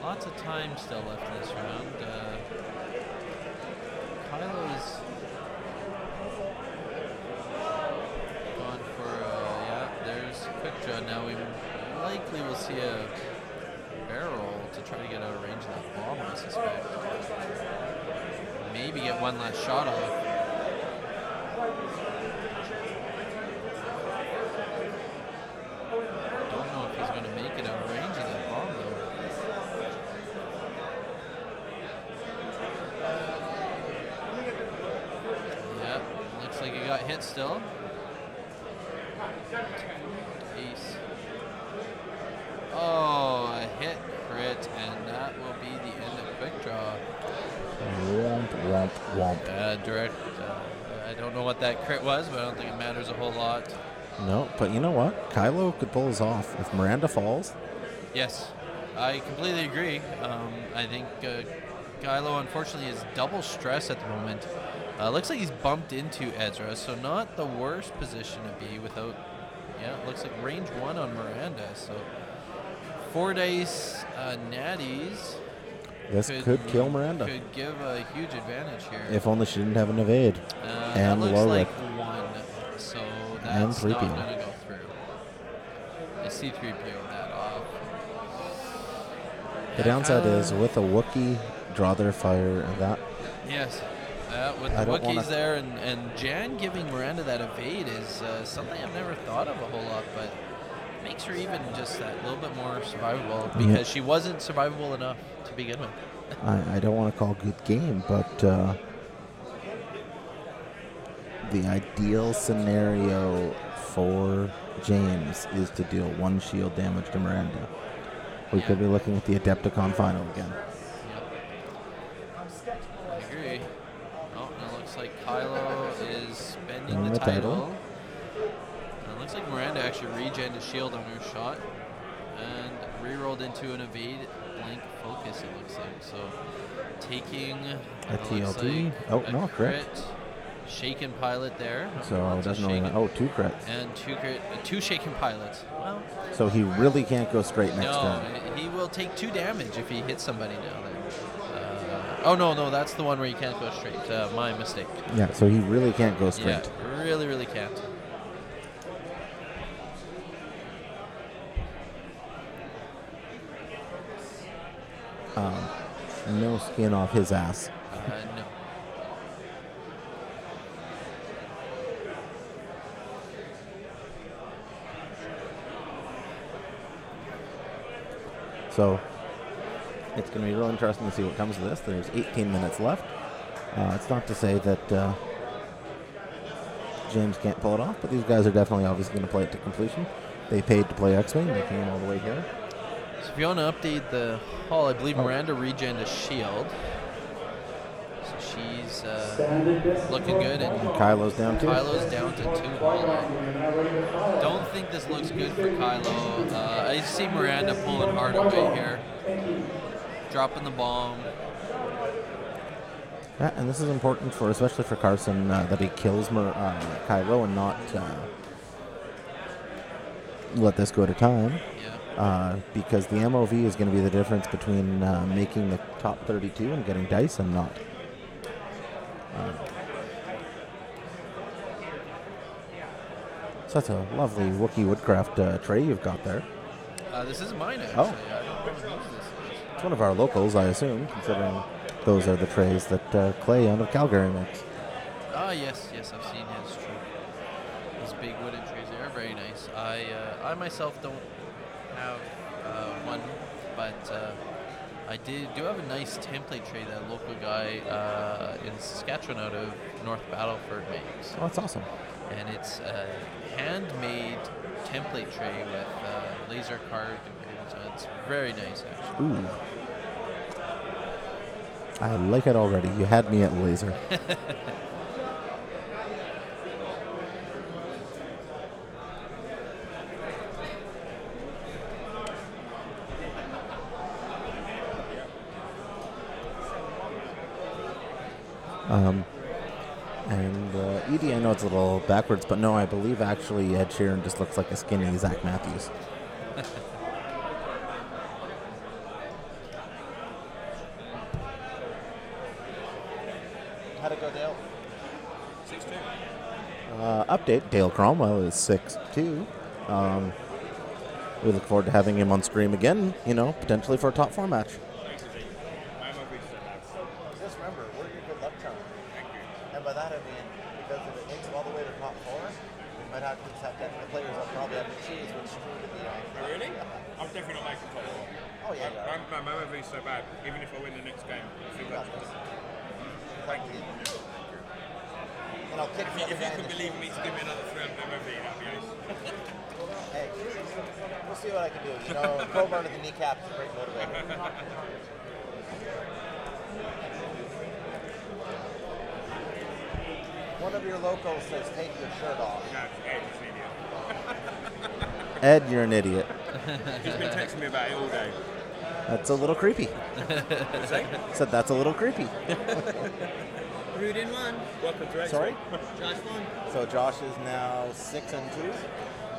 Lots of time still left in this round. Kylo's gone for, there's Quick Draw. Now we likely will see a barrel to try to get out of range of that bomb, I suspect. Maybe get one last shot off. Don't know if he's going to make it out of range of that bomb, though. Looks like he got hit still. direct. I don't know what that crit was, but I don't think it matters a whole lot. No, but you know what? Kylo could pull this off. If Miranda falls, Yes, I completely agree. I think Kylo, unfortunately, is double stress at the moment. Looks like he's bumped into Ezra, so not the worst position to be without. Yeah, it looks like range 1 on Miranda. So 4 dice natties. this could kill Miranda. Could give a huge advantage here. If only she didn't have an evade. That And looks low like rip. 1, so And that's not 3PO. going to go through. I see 3PO that off. The downside is with a Wookiee, draw their fire, and that. Yes. With I the don't wanna- Wookiees there, and Jan giving Miranda that evade is something I've never thought of a whole lot, but makes her even just that little bit more survivable because she wasn't survivable enough to begin with. I don't want to call good game, but the ideal scenario for James is to deal 1 shield damage to Miranda. We could be looking at the Adepticon final again. I agree. Oh, and it looks like Kylo is spending Winning the the title. title. And it looks like Miranda actually regened a shield on her shot and re-rolled into an evade blank focus, it looks like. So taking A it looks TLT. like Oh, a no, crit. Shaken pilot there. So Lots of doesn't really. shaken. Oh, 2 crits. And 2 shaken pilots. Well, So he really can't go straight next no, turn. he will take 2 damage if he hits somebody now. Then. No, that's the one where you can't go straight. My mistake. Yeah, so he really can't go straight. Yeah, really, really can't. No skin off his ass. No. So it's going to be real interesting to see what comes of this. There's 18 minutes left. It's not to say that James can't pull it off, but these guys are definitely obviously going to play it to completion. They paid to play X-Wing. They came all the way here. So if you want to update the hall, I believe Miranda regened a shield. So she's looking good, and Kylo's down too. Kylo's down to 2. Don't think this looks good for Kylo. I see Miranda pulling hard away here. Dropping the bomb. Yeah, and this is important for, especially for Carson, that he kills Kylo and not let this go to time. Yeah. Because the MOV is going to be the difference between making the top 32 and getting dice and not. So that's a lovely Wookiee Woodcraft tray you've got there. This is mine, actually. Oh. I don't know whose this is. It's one of our locals, I assume, considering those are the trays that Clay out of Calgary makes. Yes, I've seen his true. Those big wooden trays there are very nice. I myself don't have one, but I do have a nice template tray that a local guy in Saskatchewan out of North Battleford makes. Oh, that's awesome. And it's a handmade template tray with laser carved engravings. So it's very nice, actually. Ooh. I like it already. You had me at laser. Edie, I know it's a little backwards, but no, I believe actually Ed Sheeran just looks like a skinny Zach Matthews. How'd it go, Dale? 6-2. Update, Dale Cromwell is 6-2. We look forward to having him on stream again, potentially for a top 4 match. Just remember, we're your good luck charm. Thank you. And by that I mean, because if it makes it all the way to top 4, we might have to have the players that probably have to choose which stream to be on. Really? I'm definitely not making top 4. Oh, yeah. My MOV is so bad, even if I win the next game, I think that's good. Thank you. And I'll kick If you could believe me to give me another 300 MOV, that'd be nice. Hey, we'll see what I can do. Crowbar to the kneecap is a great motivator. One of your locals says take your shirt off. No, Ed's an idiot. Ed, you're an idiot. He's been texting me about it all day. That's a little creepy. Said that's a little creepy. Rude in one. Welcome to Sorry? Josh won. So Josh is now 6-2.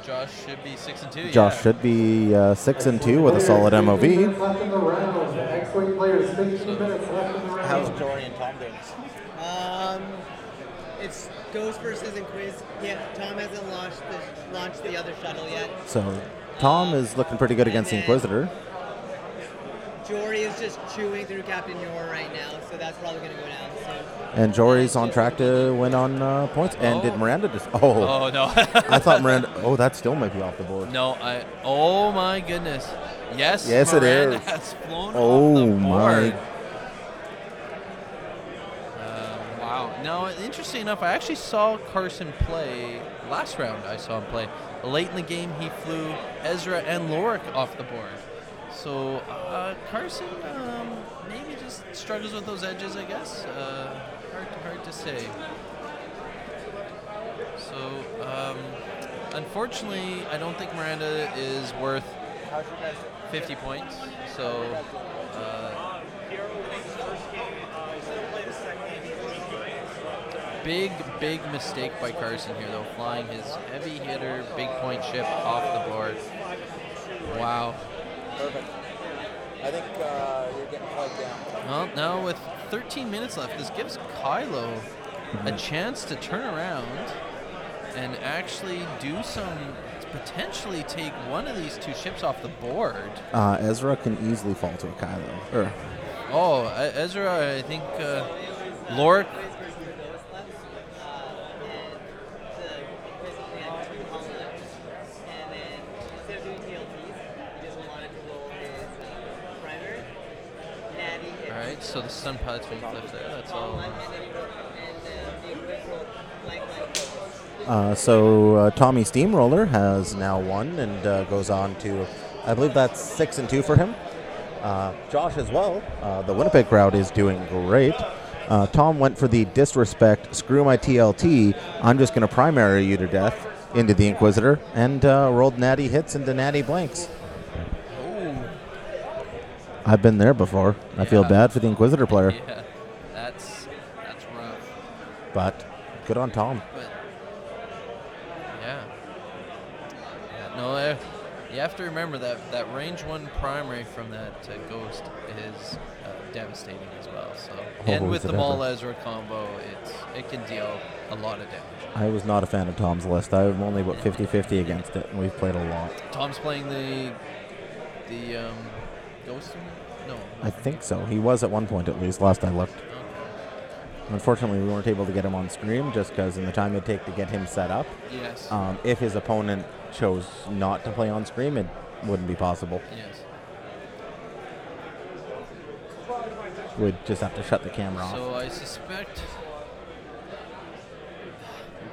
Josh should be 6-2. Josh should be 6-2 with a solid MOV. 15 minutes left in the round. The X-Weight players, 15 minutes left in the round. How's Jory and Tom doing? It's Ghost versus Inquiz. Yeah, Tom hasn't launched the other shuttle yet. So Tom is looking pretty good against the Inquisitor. Jory is just chewing through Captain Yor right now, so that's probably going to go down soon. And Jory's on track to win on points. And did Miranda just... Oh, no. I thought Miranda... Oh, that still might be off the board. No, oh, my goodness. Yes, Yes, Miranda it is. has flown Oh, off the my. board. Wow. Now, interesting enough, I actually saw Carson play last round. I saw him play. Late in the game, he flew Ezra and Lorik off the board. So Carson maybe just struggles with those edges, I guess. Hard to say. So unfortunately, I don't think Miranda is worth 50 points. So big mistake by Carson here, though, flying his heavy hitter, big point ship off the board. Wow. Perfect. I think you're getting plugged down. Well, now with 13 minutes left, this gives Kylo a chance to turn around and actually do potentially take one of these two ships off the board. Ezra can easily fall to a Kylo. Ezra, I think Lorik. So the stun pilot's being flipped there. That's all. So Tommy Steamroller has now won and goes on to, I believe that's 6-2 for him. Josh as well. The Winnipeg crowd is doing great. Tom went for the disrespect, screw my TLT, I'm just going to primary you to death into the Inquisitor, and rolled natty hits into natty blanks. I've been there before. I feel bad for the Inquisitor player. Yeah, that's rough. But good on Tom. But no, you have to remember that range 1 primary from that Ghost is devastating as well. So, and with the Maul Ezra combo, it can deal a lot of damage. I was not a fan of Tom's list. I'm only about 50-50 against it, and we've played a lot. Tom's playing the Ghost? No. I think so. He was at one point at least, last I looked. Okay. Unfortunately, we weren't able to get him on stream just because in the time it'd take to get him set up. Yes. If his opponent chose not to play on stream, it wouldn't be possible. Yes. We'd just have to shut the camera off. So I suspect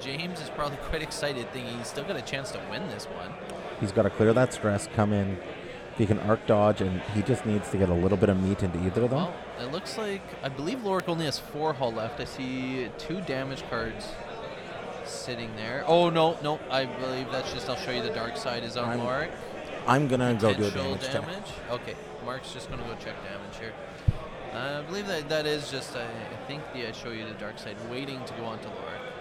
James is probably quite excited, thinking he's still got a chance to win this one. He's got to clear that stress, come in. He can arc dodge, and he just needs to get a little bit of meat into either of them. Well, it looks like, I believe Lorik only has 4 hull left. I see 2 damage cards sitting there. Oh, no, I believe that's just, I'll show you the dark side is on Lorik. I'm going to go do a Potential damage check. Okay, Mark's just going to go check damage here. I believe that is just, I think I show you the dark side, waiting to go on to Lorik.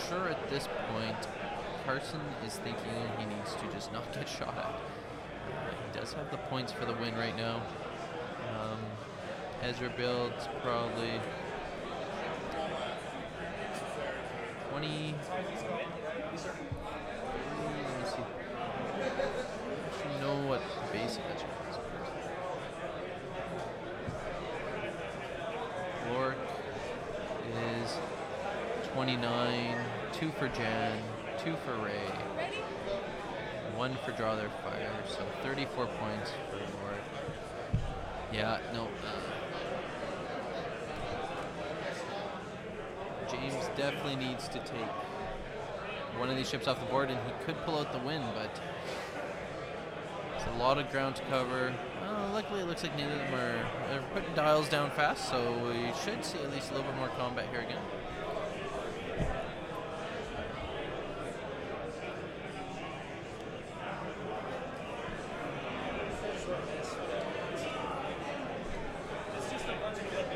Sure, at this point, Carson is thinking he needs to just not get shot at. He does have the points for the win right now. Ezra builds probably 20. Let me see. I should know what basic Ezra is. Lorik is 29. 2 for Jan, 2 for Ray, 1 for Draw Their Fire, so 34 points for Lorik. Yeah, no. James definitely needs to take one of these ships off the board, and he could pull out the win, but a lot of ground to cover. Luckily, it looks like neither of them are putting dials down fast, so we should see at least a little bit more combat here again.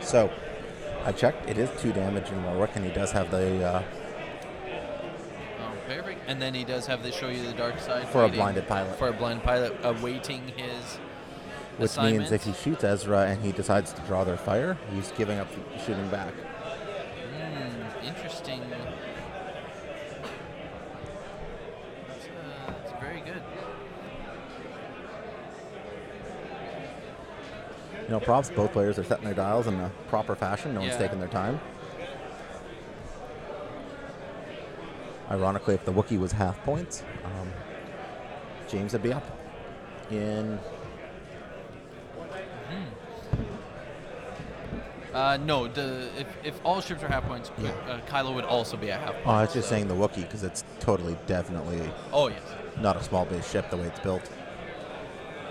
So, I checked. It is 2 damage in Norwood, and he does have the Perfect. And then he does have the show you the dark side for a waiting- blinded pilot. For a blind pilot, awaiting his Which assignment. means if he shoots Ezra and he decides to draw their fire, he's giving up shooting back. Interesting. That's very good. You know, props, both players are setting their dials in a proper fashion. No one's Yeah. taking their time. Ironically, if the Wookiee was half points, James would be up in... No, if all ships are half points, Kylo would also be at half points. Oh, I was just saying the Wookiee because it's totally, definitely Oh, yes. not a small base ship the way it's built.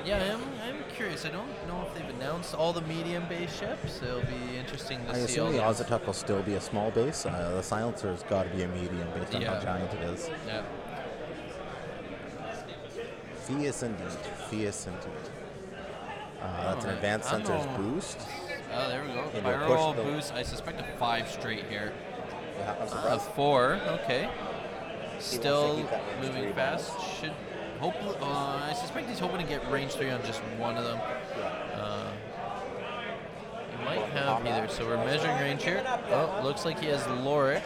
Yeah, I'm curious. I don't know if they've announced all the medium base ships. It'll be interesting to I see all assume the those. Ozatuk will still be a small base. The Silencer's got to be a medium based on how Yeah. giant it is. Yeah. Fierce indeed. Fierce indeed. That's an advanced I don't sensors know. boost. Oh, there we go. Into a Spiral push build. boost. I suspect a 5 straight here. Yeah, I'm surprised. 4. Okay. Still keep that range moving 3 fast. Should hope. I suspect he's hoping to get range 3 on just one of them. He might have either. So we're measuring range here. Oh, looks like he has Lorik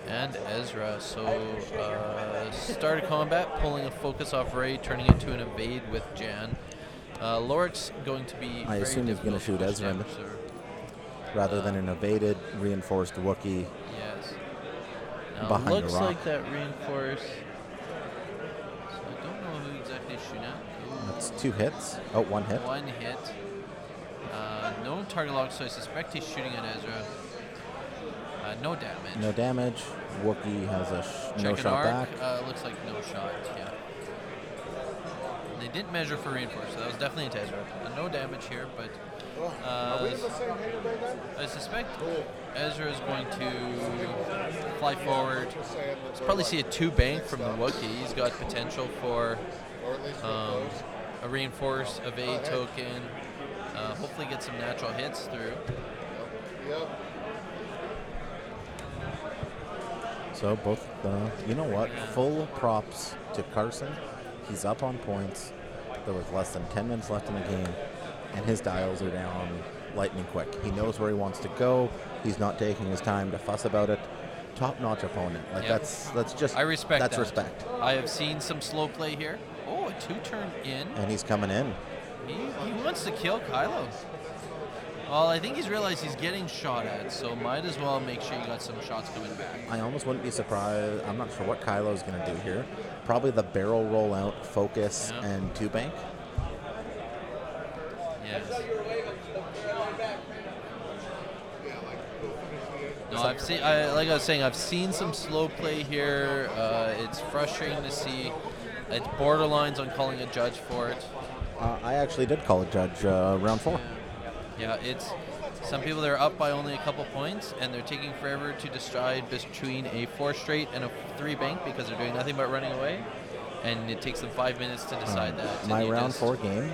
and Ezra. So start of combat, pulling a focus off Ray, turning it to an evade with Jan. Lorik's going to be. I assume he's going to shoot Ezra in the, rather than an evaded, reinforced Wookiee. Yes. Now, Behind looks a rock. like that reinforce. So I don't know who exactly is shooting at. Ooh, That's 2 hits. Oh, 1 hit. 1 hit. No target lock, so I suspect he's shooting at Ezra. No damage. No damage. Wookiee has a no Check an shot arc. back. Looks like no shot. Yeah. They didn't measure for reinforce, so that was definitely into Ezra. No damage here, but I suspect Ezra is going to fly forward. Probably see a 2 bank from the Wookiee. He's got potential for a reinforce evade token. Hopefully get some natural hits through. So both, you know what? Full props to Carson. He's up on points. There was less than 10 minutes left in the game, and his dials are down lightning quick. He knows where he wants to go. He's not taking his time to fuss about it. Top-notch opponent. Like Yep. that's just I respect that's that. respect. I have seen some slow play here. Oh, a 2-turn in. And he's coming in. He wants to kill Kylo. Well, I think he's realized he's getting shot at, so might as well make sure you got some shots coming back. I almost wouldn't be surprised. I'm not sure what Kylo's going to do here. Probably the barrel rollout, focus, Yeah. and 2 bank. Yes. No, I've seen. Like I was saying, I've seen some slow play here. It's frustrating to see. It's borderlines on calling a judge for it. I actually did call a judge round 4. Yeah, it's some people that are up by only a couple points, and they're taking forever to decide between a 4 straight and a 3 bank because they're doing nothing but running away, and it takes them 5 minutes to decide that. And My you round just- 4 game,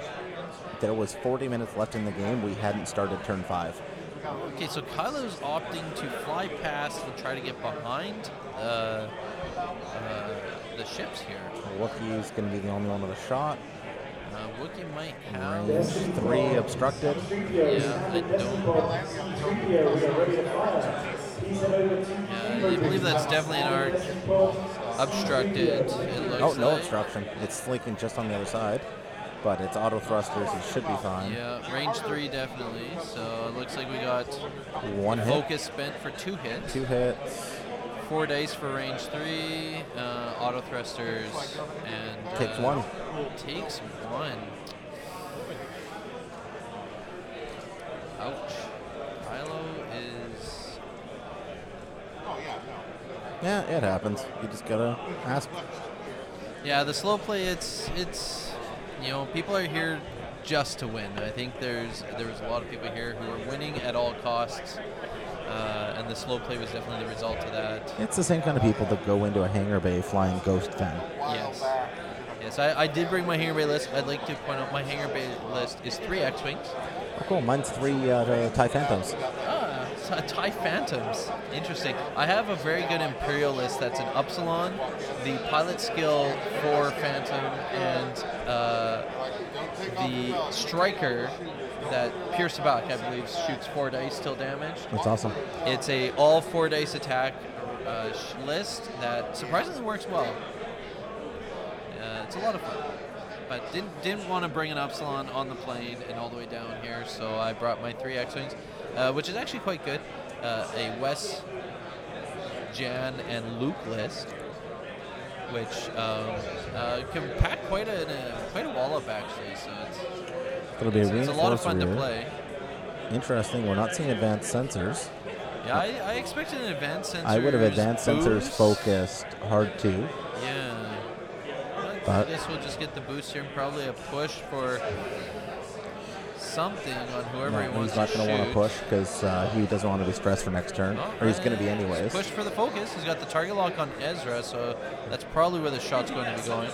there was 40 minutes left in the game. We hadn't started turn 5. Okay, so Kylo's opting to fly past and try to get behind the ships here. Wookiee's going to be the only one with a shot. Wookiee might have. Range 3 obstructed. Yeah, I don't. Yeah, I believe that's definitely an arc. Obstructed. It looks Oh, no like. obstruction. It's flanking just on the other side, but it's auto thrusters. It should be fine. Yeah, range 3 definitely. So it looks like we got 1 hit, focus spent for 2 hits. 2 hits. 4 dice for range 3, auto thrusters, and Takes 1. Takes 1. Ouch. Kylo is. Yeah, it happens. You just gotta ask. Yeah, the slow play, it's people are here just to win. I think there's a lot of people here who are winning at all costs, and the slow play was definitely the result of that. It's the same kind of people that go into a hangar bay flying Ghost Fan. Yes. Yes, I did bring my hangar bay list. I'd like to point out my hangar bay list is 3 X-Wings. Oh, cool. Mine's 3 TIE Phantoms. TIE Phantoms. Interesting. I have a very good Imperial list that's an Upsilon, the pilot skill 4 Phantom, and the Striker that Pierce back, I believe, shoots 4 dice till damage. That's awesome. It's a all 4 dice attack list that surprisingly works well. It's a lot of fun. But didn't want to bring an Upsilon on the plane and all the way down here, so I brought my 3 X-Wings, which is actually quite good. A Wes, Jan, and Luke list, which can pack quite a wall up actually. So it's a lot of fun to play. Interesting. We're not seeing advanced sensors. Yeah, I expected an advanced sensors. I would have advanced sensors boost. focused hard too. Yeah. But I guess we'll just get the boost here and probably a push for something on whoever he wants he's not to going to want to shoot. push because he doesn't want to be stressed for next turn, or he's going to be anyways. Push for the focus. He's got the target lock on Ezra, so that's probably where the shot's going to be going.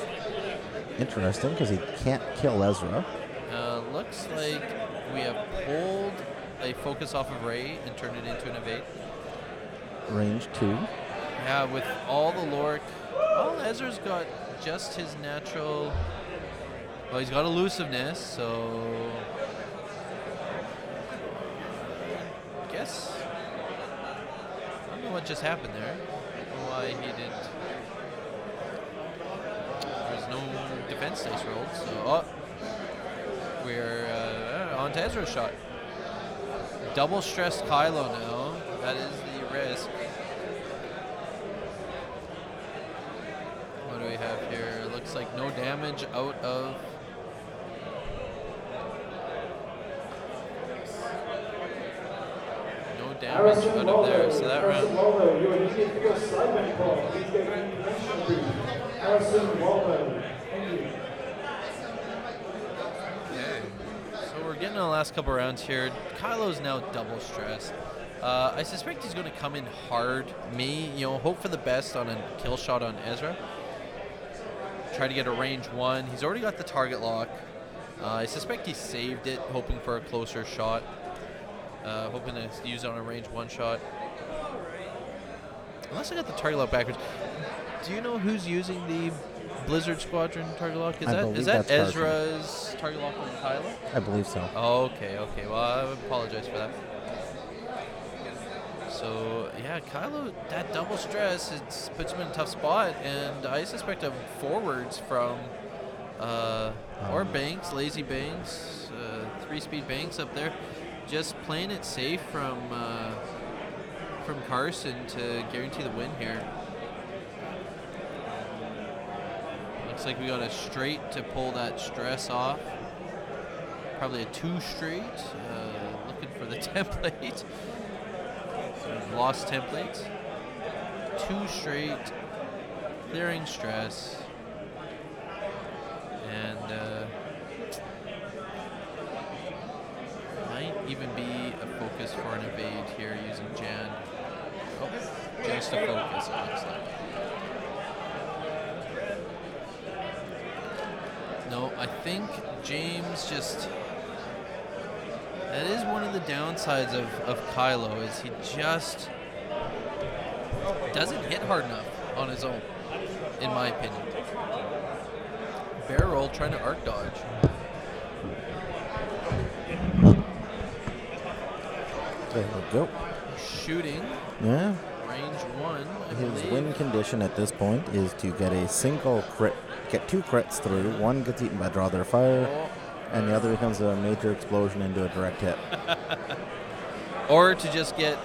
Interesting, because he can't kill Ezra. Looks like we have pulled a focus off of Ray and turned it into an evade. Range 2. Yeah, with all the lore. Well, Ezra's got just his natural. Well, he's got elusiveness, so. I guess. I don't know what just happened there. Why he didn't. There's no defense dice rolled, so. We're on to Ezra's shot. Double stressed Kylo now. That is the risk. What do we have here? Looks like no damage out of. No damage out of there. So that round. You are needed for your side call. Please get information brief. Carson Waldo. Thank you. So we're getting to the last couple rounds here. Kylo's now double stressed. I suspect he's going to come in hard. Hope for the best on a kill shot on Ezra. Try to get a range 1. He's already got the target lock. I suspect he saved it, hoping for a closer shot. Hoping to use it on a range 1 shot. Unless I got the target lock backwards. Do you know who's using the Blizzard Squadron target lock? Is that Ezra's target lock on Kylo? I believe so. Oh, okay. Well, I apologize for that. So, yeah, Kylo, that double stress, it puts him in a tough spot, and I suspect of forwards from, or Banks, Lazy Banks, 3-speed Banks up there, just playing it safe from Carson to guarantee the win here. Looks like we got a straight to pull that stress off. Probably a 2 straight, looking for the template. Lost template. 2 straight, clearing stress, and might even be a focus for an evade here using Jan. Oh, just a focus, it looks like. No, I think James just. That is one of the downsides of Kylo, is he just doesn't hit hard enough on his own, in my opinion. Barrel roll trying to arc dodge. There we go. Shooting. Yeah. Range 1, I His believe. win condition at this point is to get a single crit, get 2 crits through. One gets eaten by draw their fire, and the other becomes a major explosion into a direct hit. Or to just get,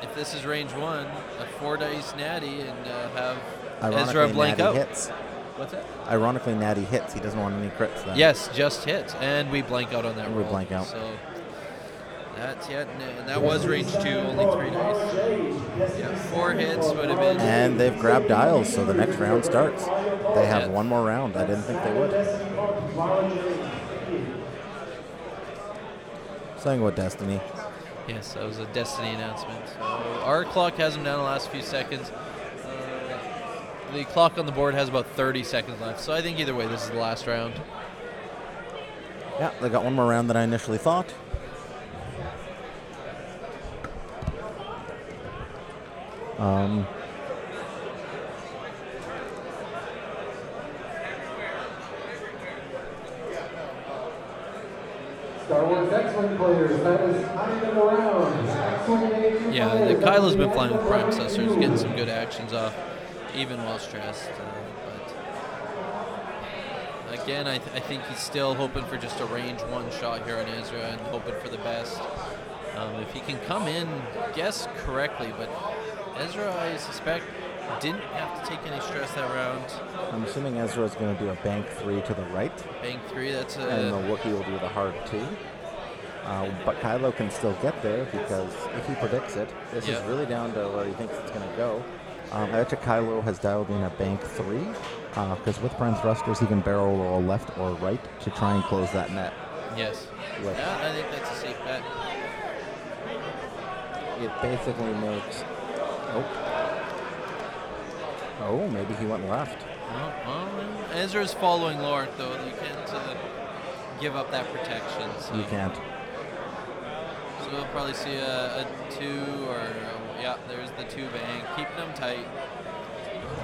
if this is range 1, a 4 dice natty and have Ezra blank Natty out. hits. What's that? Ironically, Natty hits. He doesn't want any crits then. Yes, just hits, and we blank out on that And we roll. blank out. So That was range 2, only 3 dice. Yeah, 4 hits would have been. And they've grabbed dials, so the next round starts. They have one more round. I didn't think they would. Saying what, Destiny? Yes, that was a Destiny announcement. So our clock has them down the last few seconds. The clock on the board has about 30 seconds left, so I think either way, this is the last round. Yeah, they got one more round than I initially thought. Star Wars X-Wing players, that is time around. Yeah, the Kylo's been flying with Prime Sussers, getting some good actions off, even while stressed. But again, I think he's still hoping for just a range 1 shot here on Ezra and hoping for the best. If he can come in, guess correctly, but Ezra, I suspect, didn't have to take any stress that round. I'm assuming Ezra's going to do a bank 3 to the right. Bank 3, that's a... And the Wookiee will do the hard 2. But Kylo can still get there because if he predicts it, this is really down to where he thinks it's going to go. I bet you Kylo has dialed in a bank 3 because with prime thrusters he can barrel roll left or right to try and close that net. Yes. Yeah, I think that's a safe bet. It basically makes... Oh, maybe he went left. Well, Ezra's following Lorik, though. You can't give up that protection. So. You can't. So we'll probably see a 2 or... yeah, there's the 2 bank. Keeping them tight.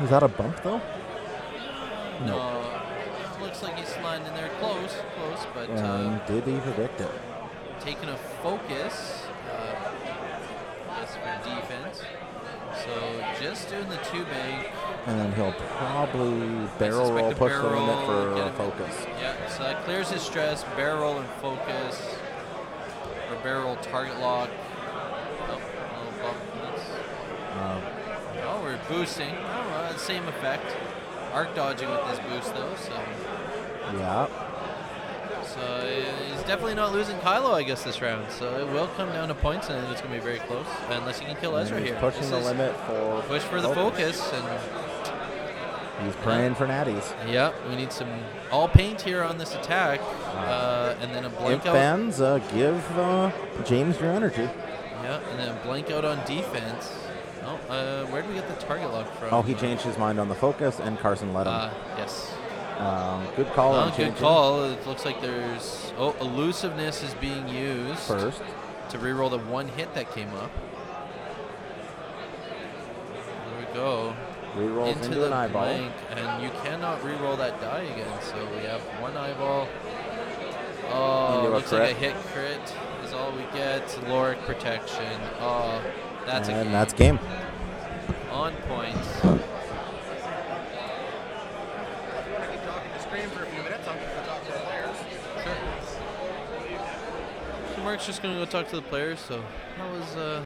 Is that a bump, though? No. Looks like he's sliding in there close, but... did he predict it? Taking a focus, I guess, for defense. So just doing the 2 bank. And then he'll probably barrel roll, push the limit for a focus. Yeah, so that clears his stress, barrel roll and focus, or barrel roll target lock. Oh, we're boosting. Oh, same effect. Arc dodging with this boost, though, so... Yeah. So he's definitely not losing Kylo, I guess, this round. So it will come down to points, and it's going to be very close, unless he can kill Ezra here. Pushing the limit for... Push for the focus, and... He's praying for natties. Yeah, we need some all paint here on this attack, and then a blank out. Fans, give James your energy. Yeah, and then a blank out on defense. Oh, where did we get the target lock from? Oh, he changed his mind on the focus, and Carson let him. Yes. Good call on changing. Good call. It looks like there's... Oh, elusiveness is being used. First. To reroll the 1 hit that came up. There we go. Rerolls into an eyeball. Blank, and you cannot reroll that die again. So we have 1 eyeball. Oh, looks like a hit crit is all we get. Lorik protection. Oh, that's a game. And that's game. On point. Sure. So Mark's just going to go talk to the players. So that was